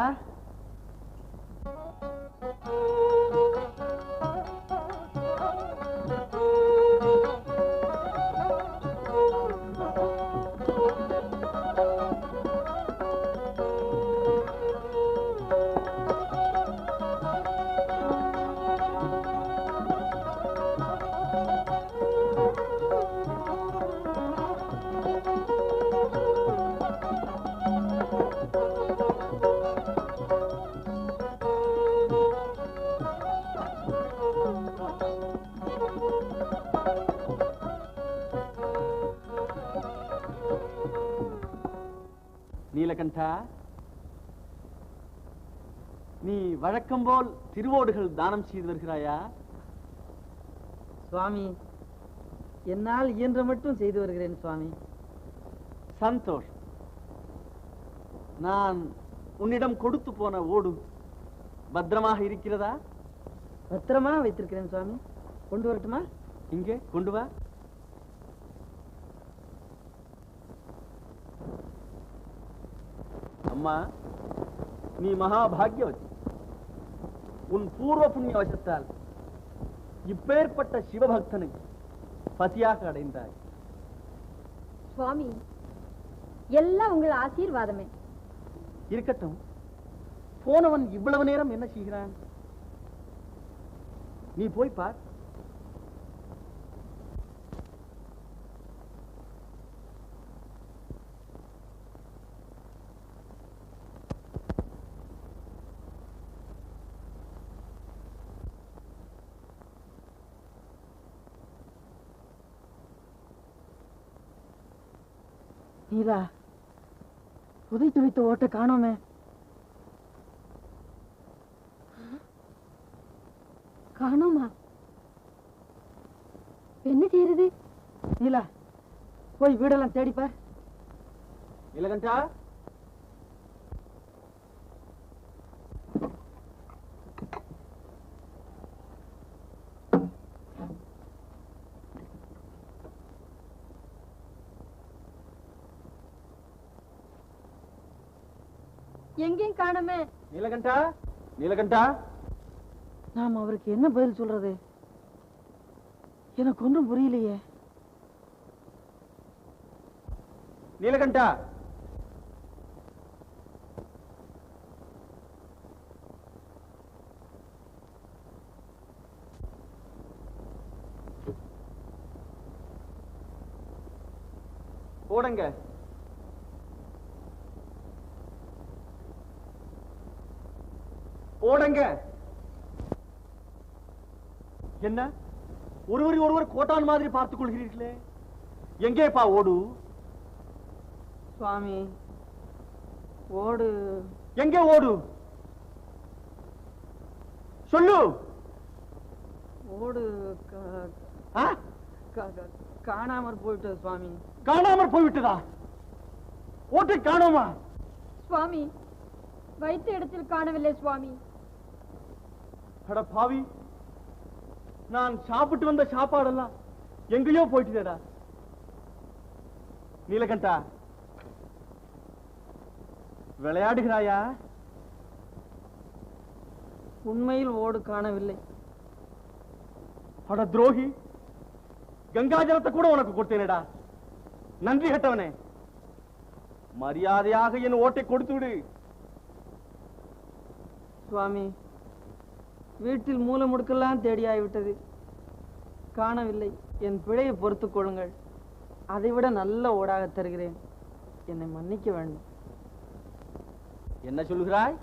நீலகண்டா, நீ வழக்கம் போல் திருவோடுகள் தானம் செய்து வருகிறாயா? சுவாமி, என்னால் இயன்ற மட்டும் செய்து வருகிறேன் சுவாமி. சந்தோஷ். நான் உன்னிடம் கொடுத்து போன ஓடு பத்திரமாக இருக்கிறதா? பத்திரமா வைத்திருக்கிறேன் சுவாமி. கொண்டு வரட்டுமா? இங்கே கொண்டு வா. அம்மா, நீ மகாபாகியவதி. உன் பூர்வ புண்ணிய வசத்தால் இப்பேற்பட்ட சிவபக்தனை பதியாக அடைந்தாய். சுவாமி, எல்லாம் உங்கள் ஆசீர்வாதமே. இருக்கட்டும், போனவன் இவ்வளவு நேரம் என்ன செய்கிறான்? நீ போய் பார். நீலா, புதைத்து வைத்த ஓட்டை காணோமே. காணோமா? என்ன செய்யறது? நீலா, போய் வீடெல்லாம் தேடிப்பார். நீலகண்டா, எங்கேயும் காணோமே. நீலகண்டா, நீலகண்டா, நாம் அவருக்கு என்ன பதில் சொல்றது? எனக்கு ஒன்றும் புரியலையே. நீலகண்டா, ஓடுங்க. ஓடுங்க. என்ன ஒருவரை ஒருவர் கோட்டான் மாதிரி பார்த்துக் கொள்கிறீர்களே? எங்கேப்பா ஓடு? சுவாமி, ஓடு எங்கே ஓடு? சொல்லு. ஓடு ஆ? காணாமற் போயிட்டது சுவாமி. காணாமற் போய்விட்டதா? ஓட்டை காணோமா? சுவாமி, வைத்த இடத்தில் காணவில்லை சுவாமி. அட பாவி, நான் சாப்பிட்டு வந்த சாப்பாடெல்லாம் எங்கேயோ போயிட்டுதேடா. நீலகண்டா, விளையாடுகிறாயா? உண்மையில் ஓடு காணவில்லை. அட துரோகி, கங்காஜலத்தை கூட உனக்கு கொடுத்தேனேடா. நன்றி கட்டவனே, மரியாதையாக என் ஓட்டை கொடுத்து விடு. சுவாமி, வீட்டில் மூல முடுக்கெல்லாம் தேடியாய்விட்டது, காணவில்லை. என் பிழையை பொறுத்துக் கொள்ளுங்கள். அதைவிட நல்ல ஓடாக தருகிறேன், என்னை மன்னிக்க வேண்டும். என்ன சொல்கிறாய்?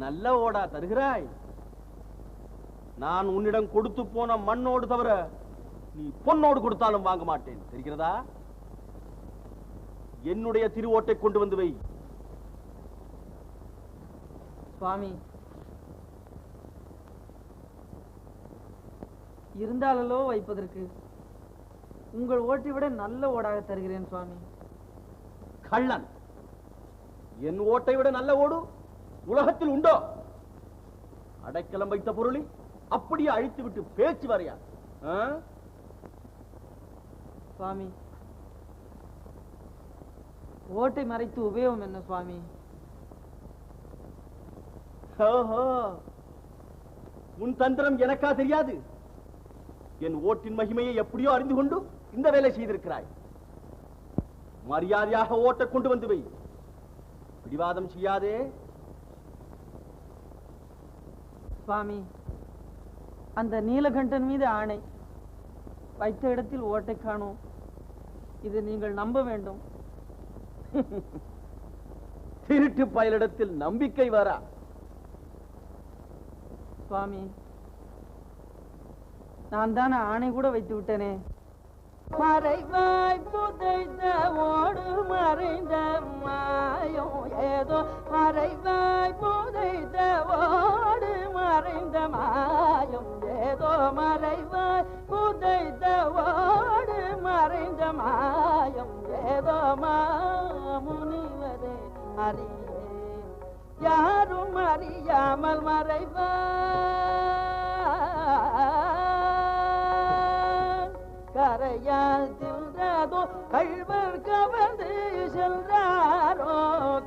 நல்ல ஓடா தருகிறாய்? நான் உன்னிடம் கொடுத்து போன மண்ணோடு தவிர நீ பொன்னோடு கொடுத்தாலும் வாங்க மாட்டேன், தெரிகிறதா? என்னுடைய திருவோட்டை கொண்டு வந்து வை. சுவாமி, இருந்தாலோ வைப்பதற்கு உங்கள் ஓட்டை விட நல்ல ஓடாக தருகிறேன் சுவாமி. கள்ளன்! என் ஓட்டை விட நல்ல ஓடு உலகத்தில் உண்டோ? அடைக்கலம் வைத்த பொருளை அப்படியே அழித்து விட்டு பேச்சு வரையா? சுவாமி, ஓட்டை மறைத்து உபயோகம் என்ன சுவாமி? உன் தந்திரம் எனக்கா தெரியாது? என் ஓட்டின் மகிமையை எப்படியோ அறிந்து கொண்டு இந்த வேலை செய்திருக்கிறாய். மரியாதையாக ஓட்டை கொண்டு வந்து வை. பிடிவாதம் செய்யாதே. சுவாமி, அந்த நீலகண்டன் மீது ஆணை, வைத்த இடத்தில் ஓட்டை காணோம். இது நீங்கள் நம்ப வேண்டும். திருட்டு பயலிடத்தில் நம்பிக்கை வரா? சுவாமி, நான் தானே ஆணை கூட வைத்து விட்டேனே. மறைவாய் புதைத்த ஓடு மறைந்த மாயம் ஏதோ, மறைவாய் புதைத்த ஓடு மறைந்த மாயம் ஏதோ, மறைவாய் புதைத்த ஓடு மறைந்த மாயம் ஏதோ, மாமுனிவரே அறியே யாரும் அறியாமல் மறைவாய் கரையால் தின்றதோ கள்வர் கவர்ந்து சென்றாரோ,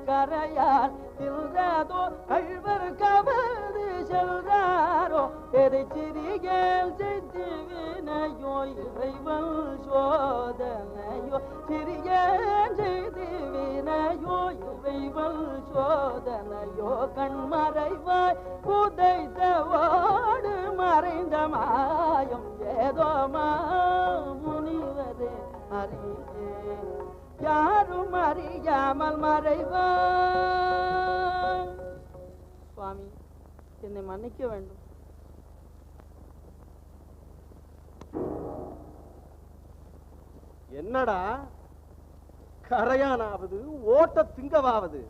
கரையால் தின்றதோ கள்வர் கவர்ந்து சென்றாரோ, எதை சிறியல் செய்து வினையோ இறைவன் சோதனையோ, சிறியல் செய்து வினையோ இறைவன் சோதனையோ, கண்மறைவாய் புதைத்த ஓடு மறைந்த மாயம் ஏதோ, மாமுனிவரே அறியே யாரும் அறியாமல் மறைவாய். சுவாமி, என்னை மன்னிக்க வேண்டும். என்னடா கரையானாவது ஓட்ட திங்கவாவது?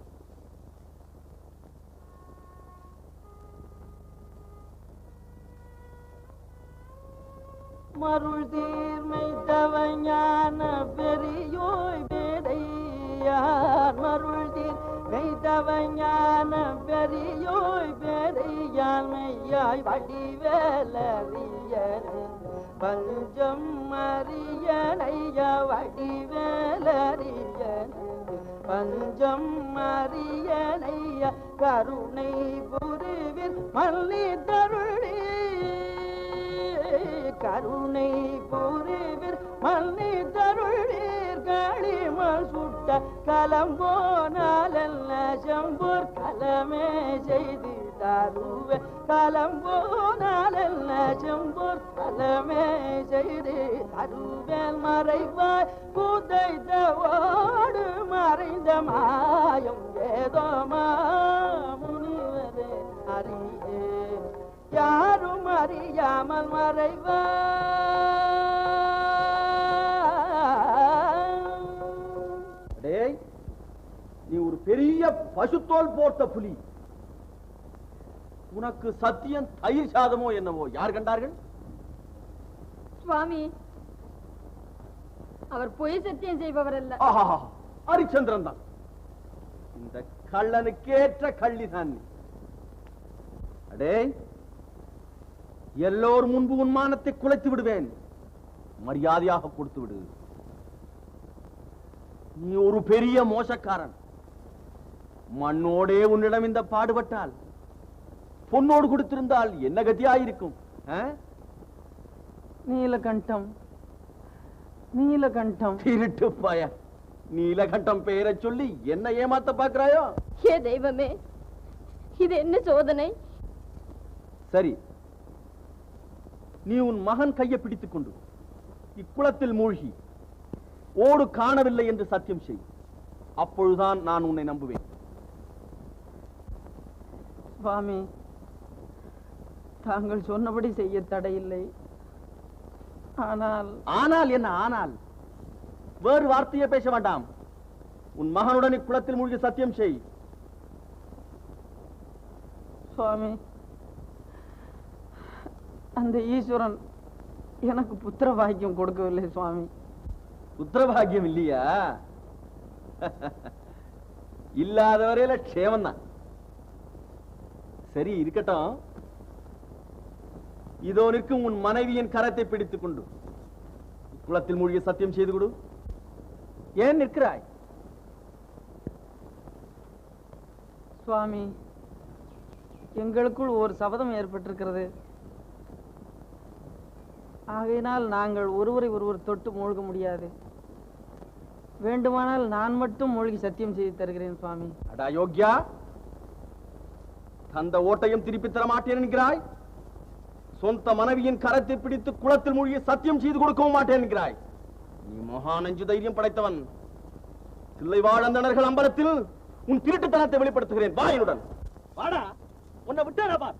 மருள் தீர்மை தவஞான பெரியோய் பேதையார், மருள் தீர்மை தவஞான பெரியோய் பேதையார், மெய்யாய் வடிவேலறியர் பஞ்சம் அறியனைய வடிவேலறியர் பஞ்சம் அறியனைய, கருணை புரிவில் மல்லி தருளி கருணை புரிவில் மல்லி தருளீர், களிமல் சுட்ட கலம்போனாலல்ல செம்பூர் கலமே செய்து தருவே, கலம்போனாலல்ல செம்பூர் கலமே செய்து தருவேல், மறைவாய் புதைத்த ஓடு மறைந்த மாயம் ஏதோ, மாமுனிவரே அறியே யாரும் அறியாமல் மறைவாய். நீ ஒரு பெரிய பசுத்தோல் போர்த்த புலி. உனக்கு சத்தியம் தயிர் சாதமோ என்னவோ யார் கண்டார்கள்? சுவாமி, அவர் பொய் சத்தியம் செய்பவர் அல்ல. ஹரிச்சந்திரன் தான். இந்த கள்ளனுக்கேற்ற கள்ளிதான். அடே, எல்லோரும் முன்பு உன்மானத்தை குலைத்து விடுவேன். மரியாதையாக கொடுத்து விடு. நீ ஒரு பெரிய மோசக்காரன். மண்ணோடே உன்னிடம் இந்த பாடுபட்டால், பொன்னோடு கொடுத்திருந்தால் என்ன கதியாயிருக்கும்? நீலகண்டம், நீலகண்டம். திருட்டு பாய, நீலகண்டம் பெயரை சொல்லி என்ன ஏமாத்த பார்க்கிறாயோ? ஏ தெய்வமே, இது என்ன சோதனை? சரி, நீ உன் மகன் கையை பிடித்துக் கொண்டு இக்குளத்தில் மூழ்கி ஓடு காணவில்லை என்று சத்தியம் செய். அப்பொழுதுதான் நான் உன்னை நம்புவேன். சுவாமி, தாங்கள் சொன்னபடி செய்ய தடையில்லை. ஆனால் ஆனால் என்ன? ஆனால் வேறு வார்த்தையை பேச வேண்டாம். உன் மகனுடன் இக்குளத்தில் மூழ்கி சத்தியம் செய். சுவாமி, அந்த ஈஸ்வரன் எனக்கு புத்திர பாக்கியம் கொடுக்கவில்லை சுவாமி. புத்திர பாக்கியம் இல்லையா? இல்லாத வரையில க்ஷேமம் தான். சரி இருக்கட்டும். இதோ நிற்கும் உன் மனைவியின் கரத்தை பிடித்துக் கொண்டு குளத்தில் மூழ்கி சத்தியம் செய்து கொடு. ஏன் நிற்கிறாய்? சுவாமி, எங்களுக்குள் ஒரு சபதம் ஏற்பட்டிருக்கிறது. ஆகையினால் நாங்கள் ஒருவரை ஒருவர் தொட்டு மூழ்க முடியாது. வேண்டுமானால் நான் மட்டும் மூழ்கி சத்தியம் செய்து தருகிறேன் சுவாமி. அடா யோக்யா, அந்த ஓட்டையும் திருப்பி தர மாட்டேன் என்கிறாய். சொந்த மனைவியின் கரத்தை பிடித்து குளத்தில் மூழ்கி சத்தியம் செய்து கொடுக்கவும் மாட்டேன் என்கிறாய். நீ மகா நெஞ்சு தைரியம் படைத்தவன். தில்லைவாழந்தனர்கள் அம்பலத்தில் உன் திருட்டுத்தனத்தை வெளிப்படுத்துகிறேன். வா என்னுடன். வாடா, உன்னை விட்டேன் பார்.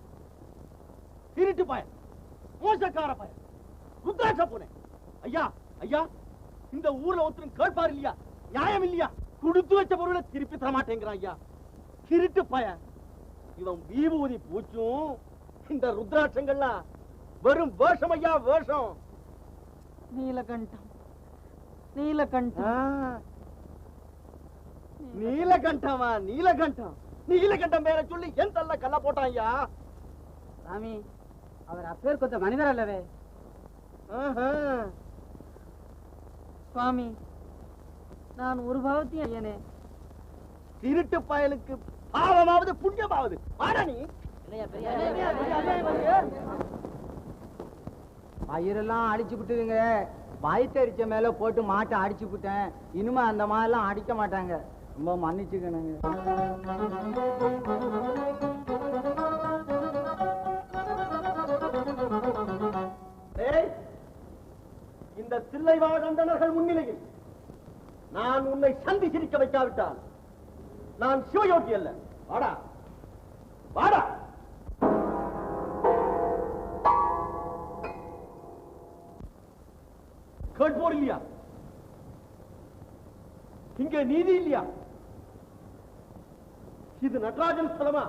திருட்டு பயன், மோசக்கார பயன், ருத்ராட்ச போனேன். ஐயா ஐயா, இந்த ஊர்ல ஒருத்தரும் கேட்பார் இல்லையா? நியாயம் இல்லையா? கொடுத்து வச்ச பொருளை திருப்பி தர மாட்டேங்கிறான் ஐயா. திருட்டு பயன். இவன் விபூதி பூச்சும் இந்த ருத்ராட்சங்கள்லாம் வெறும் வேஷம் ஐயா, வேஷம். நீலகண்டம், நீலகண்டம், நீலகண்டமா? நீலகண்டம், நீலகண்டம் பேரை சொல்லி என் தள்ள கல்ல போட்டான் ஐயா. சாமி, அவர் அப்பேர் கொத்த மனிதர் அல்லவே. சுவாமி, நான் ஒரு பாவத்தையும் ஐயனே. திருட்டு பயலுக்கு பாவமாவது புண்ணியமாவது. வாடா நீ. பயிரெல்லாம் அடிச்சு விட்டுதுங்க. வயிற்றரிச்ச மேல போட்டு மாட்டை அடிச்சு விட்டேன். இனிமே அந்த மாதிரிலாம் அடிக்க மாட்டாங்க. ரொம்ப மன்னிச்சுக்கணுங்க. இந்த தில்லைவாழந்தனர்கள் முன்னிலையில் நான் உன்னை சந்தி சிரிக்க வைக்காவிட்டால் நான் சிவயோகி அல்ல. வாடா வாடா. கேட்போர் இல்லையா? இங்கே நீதி இல்லையா? இது நடராஜன் ஸ்தலமா?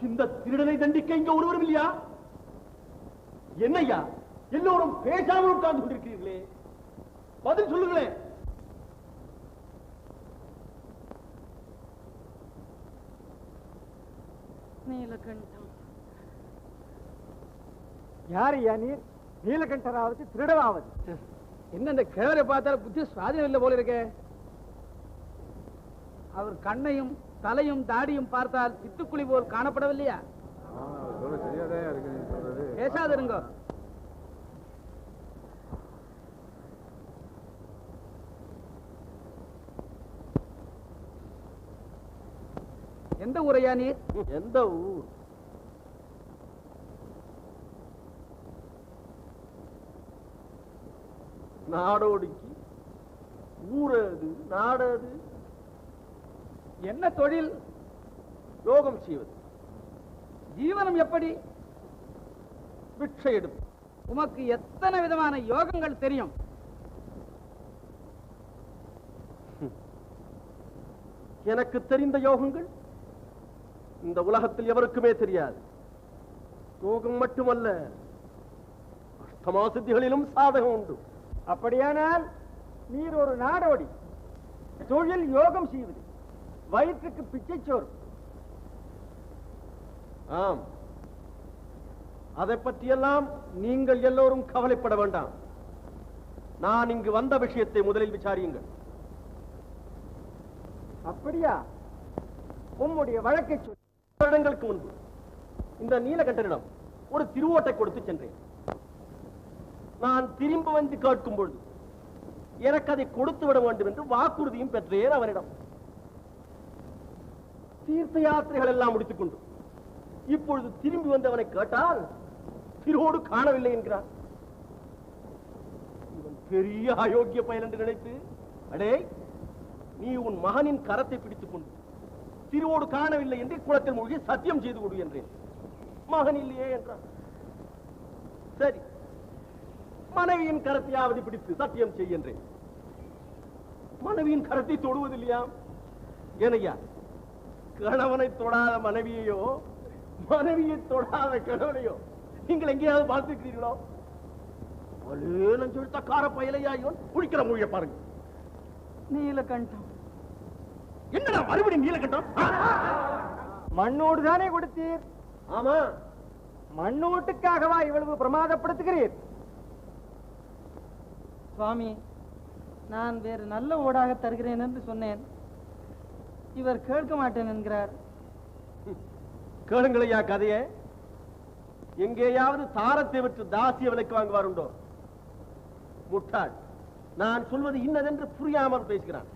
இந்த திருடனை தண்டிக்க இங்க ஒருவரும் இல்லையா? என்னையா எல்லோரும் பேசாமல் உட்கார்ந்து கொண்டிருக்கிறீர்களே? பதில் சொல்லுங்களேன். நீலகண்டம். யார் ஐயா நீர்? நீலகண்டராவது திருடவாவது? என்ன இந்த கிழவரை பார்த்தால் புத்தி சுவாதீனம் இல்லை போல இருக்கே. அவர் கண்ணையும் தலையும் தாடியும் பார்த்தால் சித்துக்குழி போல் காணப்படவில்லையா? பேசாதிருங்க. எந்த ஊரையா நீர்? எந்த ஊர்? நாடோடிக்கு ஊரது நாடது. என்ன தொழில்? யோகம் செய்வது. ஜீவனம் எப்படி? பிச்சை எடுப்பு. உமக்கு எத்தனை விதமான யோகங்கள் தெரியும்? எனக்கு தெரிந்த யோகங்கள் இந்த உலகத்தில் எவருக்குமே தெரியாது. யோகம் மட்டுமல்ல, அஷ்டமா சித்திகளிலும் சாதகம் உண்டு. அப்படியானால் நீர் ஒரு நாடோடி. தொழில் யோகம் செய்வது, வயிற்றுக்கு பிச்சை சோறு. ஆம், அதை பற்றியெல்லாம் நீங்கள் எல்லோரும் கவலைப்பட வேண்டாம். நான் இங்கு வந்த விஷயத்தை முதலில் விசாரியுங்கள். அப்படியா? உம்முடைய வழக்கை சொல். வருடங்களுக்கு முன்பு இந்த நீலகண்டனிடம் ஒரு திருவோட்டை கொடுத்து சென்றேன். நான் திரும்ப வந்து கேட்கும் பொழுது எனக்கு அதை கொடுத்து விட வேண்டும் என்று வாக்குறுதியும் பெற்றேன் அவனிடம். தீர்த்த யாத்திரைகள் எல்லாம் முடித்துக் கொண்டு இப்பொழுது திரும்பி வந்து அவனை கேட்டால் திருவோடு காணவில்லை என்கிறான். இவன் பெரிய அயோக்கிய பயல் என்று நினைத்து, அடே நீ உன் மகனின் கரத்தை பிடித்துக் கொண்டு திருவோடு காணவில்லை என்று குளத்தில் மூழ்கி சத்தியம் செய்து கொடு என்றேன். மகன் இல்லையே என்றான். சரி, மனைவியின் கரத்தையாவது பிடித்து சத்தியம் செய்கின்றேன். மனைவியின் கரத்தை தொடுவதில்லையா? ஏனையா, கணவனை தொடாத மனைவியையோ மனைவியை தொடாத கணவனையோ நீங்கள் எங்கேயாவது பார்த்திருக்கிறீர்களோ? சொல்லித்த கார பயலையா இவன் குடிக்கிற மொழியை பாருங்க. நீலகண்டம். என்னடா மறுபடியும் நீலகண்டம்? மண்ணோடு தானே கொடுத்தீர்? ஆமா, மண்ணோட்டுக்காகவா இவ்வளவு பிரமாதப்படுத்துகிறீர்? சுவாமி, நான் வேறு நல்ல ஓடாக தருகிறேன் என்று சொன்னேன். இவர் கேட்க மாட்டேன் என்கிறார். கேளுங்களையா கதையே. எங்கேயாவது தாரத்தை விட்டு தாசிய விலைக்கு வாங்குவாருண்டோ? முட்டாள், நான் சொல்வது இன்னதென்று புரியாமல் பேசுகிறான்.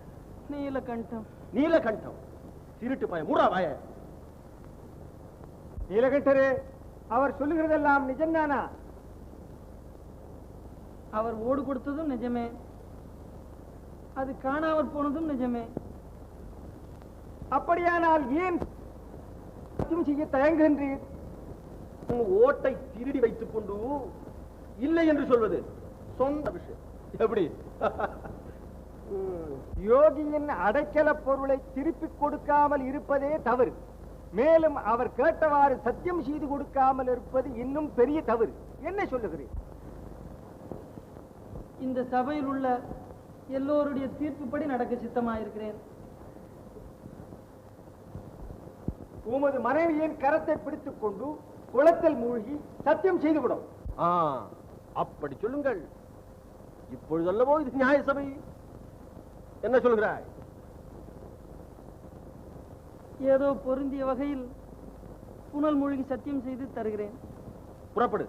நீலகண்டம். நீலகண்டம் திருட்டு பாய மூடா வாய. நீலகண்டரே, அவர் சொல்லுகிறதெல்லாம் நிஜம்தானா? அவர் ஓடு கொடுத்ததும் நிஜமே, அது காணாமற் போனதும் நிஜமே. அப்படியானால் ஏன் செய்ய தயங்குகின்றீர்? ஓட்டை திருடி வைத்துக் கொண்டு இல்லை என்று சொல்வது சொந்த விஷயம். எப்படி? யோகியின் அடைக்கல பொருளை திருப்பிக் கொடுக்காமல் இருப்பதே தவறு. மேலும் அவர் கேட்டவாறு சத்தியம் செய்து கொடுக்காமல் இருப்பது இன்னும் பெரிய தவறு. என்ன சொல்லுகிறேன்? இந்த சபையில் உள்ள எல்லோருடைய தீர்ப்புப்படி நடக்க சித்தமாயிருக்கிறேன். உமது மனைவியின் கரத்தை பிடித்துக் கொண்டு குளத்தில் மூழ்கி சத்தியம் செய்துவிடும். அப்படி சொல்லுங்கள். இப்பொழுதல்லவோ இது நியாய சபை. என்ன சொல்கிறாய்? ஏதோ பொருந்திய வகையில் புனல் மூழ்கி சத்தியம் செய்து தருகிறேன். புறப்படு.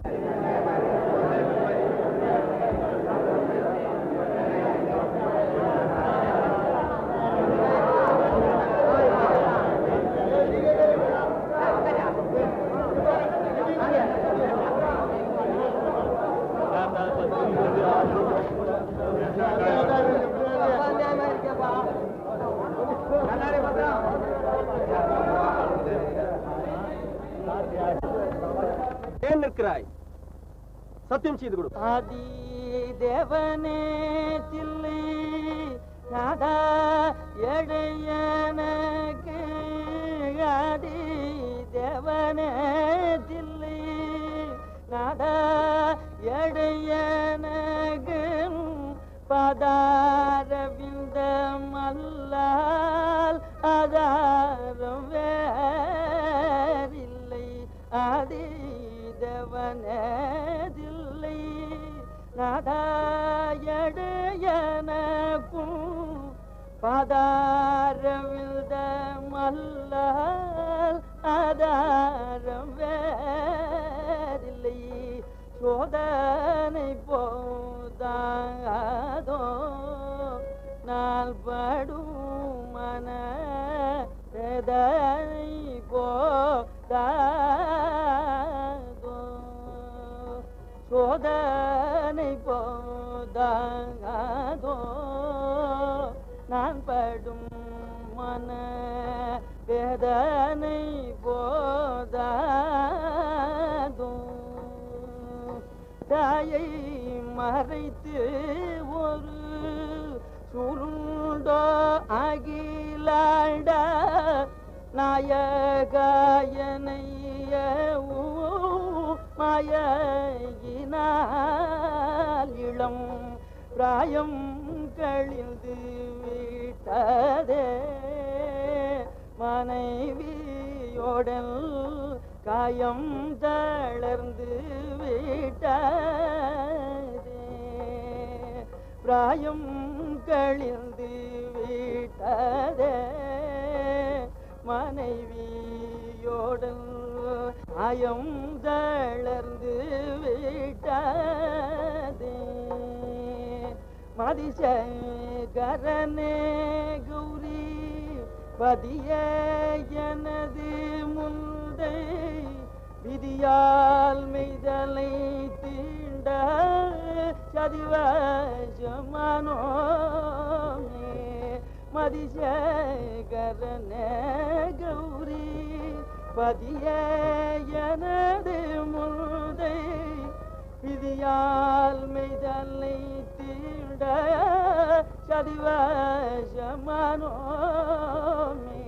ஏன் நிற்கிறாய்? சத்தியம் செய்து கொடு. ஆதி தேவனே தில்லை நாதா எடையனக்கு, ஆதி தேவனே தில்லை நாதா எடையனக்கு, பதாரவிந்தம் அல்லால் ஆதாரம் வேறில்லை. ஆதி தேவனதில்லை நாதாயடையனக்கும், பதாரவிந்தம் அல்லால் ஆதாரம் வேறில்லை. சோதனை போதாதோ நாள் படும் மன வேதனை போதாதோ, சோதனை போதாதோ நான் படும் மன வேதனை போதாதோ. தாயை மறைத்து ஒரு சுருண்டோ அகிலாண்ட நாயகாயனைய மாயினால் இளம் பிராயம் கழிந்து விட்டதே. மனைவியோடல் காயம் தளர்ந்து விட்டதே. பிராயம் கழிந்து விட்டதே. மனைவியோடல் காயம் தளர்ந்து விட்டதே. மதிசகரனே கௌரி பதிய எனது முந்தை, விதியால் மெய்தலை தீண்ட சதிவசமானோமே. மதிசகரனே கௌரி பதிய எனது முந்தை, விதியால் மெய்தலை தீண்ட சதிவசமானோமே.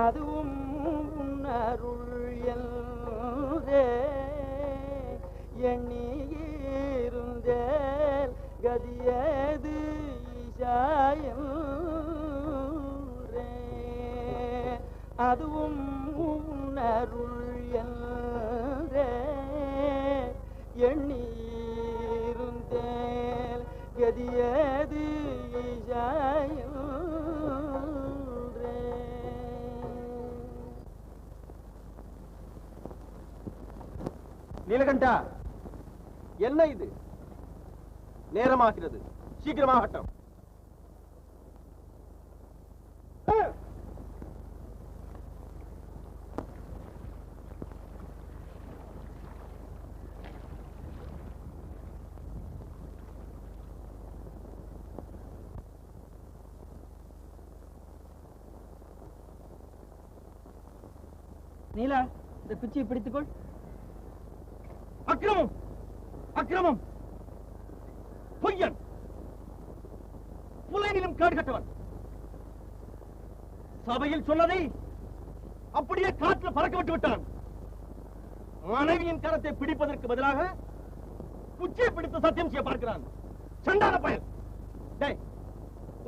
அதுவும் உன்னருள் என்றே எண்ணியிருந்தேல் கதியது ஈசாயன்றே. அதுவும் உன்னருள் என்றே எண்ணீருந்தேல் கதியது நீலகண்டா, என்ன இது? நேரமாகிறது, சீக்கிரமாகட்டும். நீலா, இந்த குச்சியை பிடித்துக்கொள். அக்கிரமம், அக்கிரமம்! பொய்யன், புலையிலும் கேடு கட்டவன். சபையில் சொன்னதை அப்படியே காற்றில் பறக்க விட்டு விட்டான். மனைவியின் கரத்தை பிடிப்பதற்கு பதிலாக குச்சியை பிடித்து சத்தியம் செய்ய பார்க்கிறான். சண்டான பயன்! டேய்,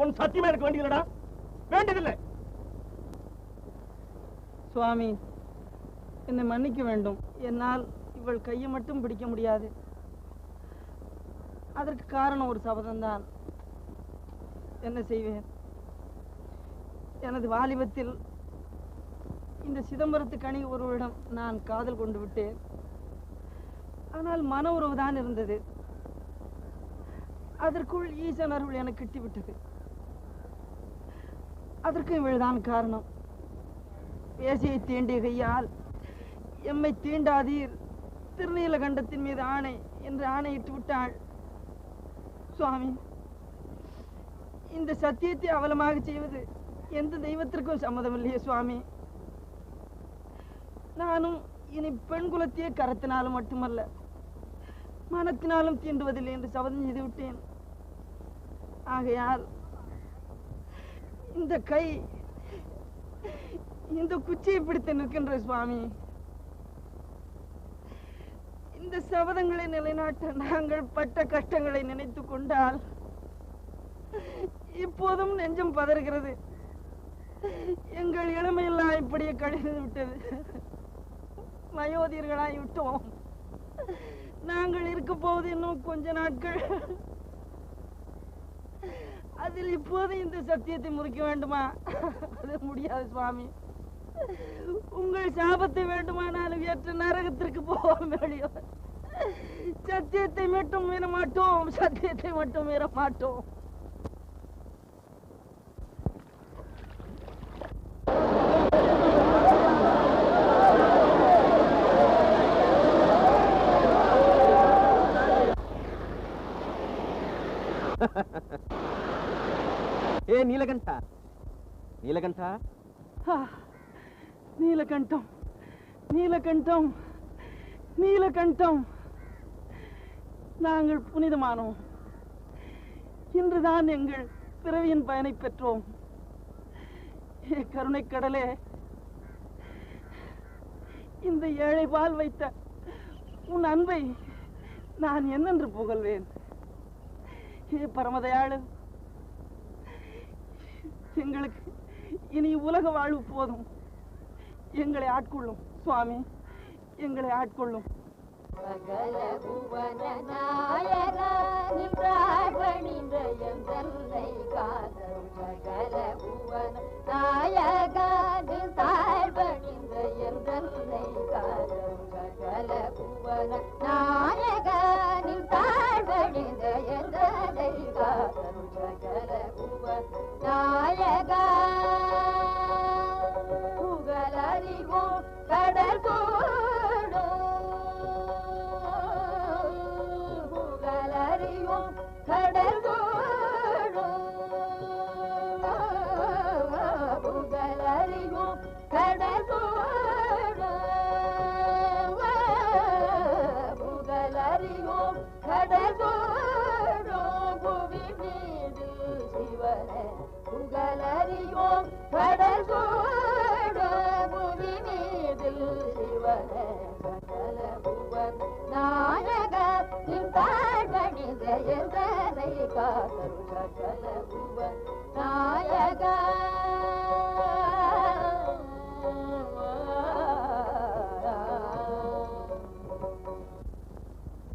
உன் சத்தியமே எனக்கு வேண்டியதுடா, வேண்டியதில்லை. சுவாமி, என்னை மன்னிக்க வேண்டும். என்னால் இவள் கையை மட்டும் பிடிக்க முடியாது. அதற்கு காரணம் ஒரு சபதம்தான். என்ன செய்வேன்? எனது வாலிபத்தில் இந்த சிதம்பரத்து கனி ஒருவரிடம் நான் காதல் கொண்டு விட்டேன். ஆனால் மன உறவு தான் இருந்தது. அதற்குள் ஈசன் அருள் எனக்கு கிட்டிவிட்டது. அதற்கு இவள்தான் காரணம். பேசியை தீண்டிய கையால் எம்மை தீண்டாதீர், திருநீலகண்டத்தின் மீது ஆணை என்று ஆணையிட்டு விட்டாள். சுவாமி, இந்த சத்தியத்தை அவலமாக செய்வது எந்த தெய்வத்திற்கும் சம்மதம் இல்லையே சுவாமி. நானும் இனி பெண் குலத்தையே கரத்தினாலும் மட்டுமல்ல, மனத்தினாலும் தீண்டுவதில்லை என்று சபதம் செய்து விட்டேன். ஆகையால் இந்த கை இந்த குச்சியை பிடித்து நிற்கின்ற சுவாமி. இந்த சபதங்களை நிலைநாட்ட நாங்கள் பட்ட கஷ்டங்களை நினைத்து கொண்டால் இப்போதும் நெஞ்சம் பதறுகிறது. எங்கள் இளமையெல்லாம் இப்படியே கழிந்து விட்டது. வயோதிகர்களாய் விட்டோம். நாங்கள் இருக்க போவது இன்னும் கொஞ்ச நாட்கள். அதில் இப்போது இந்த சத்தியத்தை முறிக்க வேண்டுமா? அது முடியாது சுவாமி. உங்கள் சாபத்தை வேண்டுமானாலும் ஏற்ற நரகத்திற்கு போவோம். வெளியே சத்தியத்தை மட்டும் மீற மாட்டோம், சத்தியத்தை மட்டும் மீற மாட்டோம். ஏ நீலகண்டா, நீலகண்டா, நீலகண்டம், நீலகண்டம், நீலகண்டம். நாங்கள் புனிதமானோம். இன்றுதான் எங்கள் பிறவியின் பயனை பெற்றோம். கருணை கடலே, இந்த ஏழை பால் வைத்த உன் அன்பை நான் என்னென்று புகழ்வேன்? பரமதயாளு, எங்களுக்கு இனி உலக வாழ்வு போதும். எங்களை ஆட்கொள்ளும் சுவாமி, எங்களை ஆட்கொள்ளும். சகல புவன நாயகா நின்றாய் பணிந்த எந்தன்னை காதல். சகல புவன நாயகா நின்றாய் பணிந்த எந்தன்னை காதல். சகல புவன நாயகா நின்றாய் பணிந்த எந்தன்னை காதல். சகல புவன நாயகா புகழறிவோம் கடல் கூடும். புகழறிவோம் கடல் கூடும். புகழறிவோம் கடல் கூடும். புகழறிவோம் கடல் கூடும். புவி மீது சிவனே புகழறிவோம் கடல் கூடும். புவி மீது சிவனே சகல புவன் நாயக நின்றாழ்வணிந்த எந்தனை காதல். சகல புவன் நாயக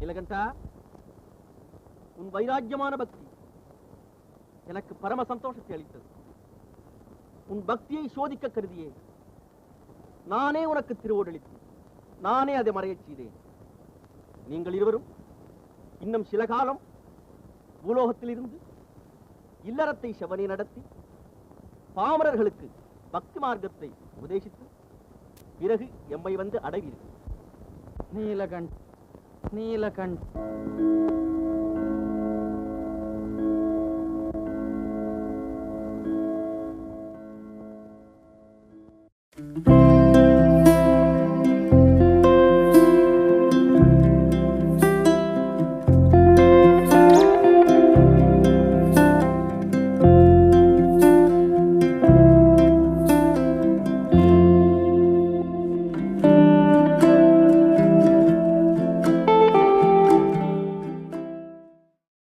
நீலகண்டா, உன் வைராக்கியமான பக்தி எனக்கு பரம சந்தோஷத்தை அளித்தது. உன் பக்தியை சோதிக்க கருதியே நானே உனக்கு திருவோடளித்து நானே அதை மறையச் செய்தேன். நீங்கள் இருவரும் இன்னும் சில காலம் பூலோகத்தில் இருந்து இல்லறத்தை செவனே நடத்தி பாமரர்களுக்கு பக்தி மார்க்கத்தை உபதேசித்து பிறகு எம்மை வந்து அடைவீர்கள். நீலகண்ட்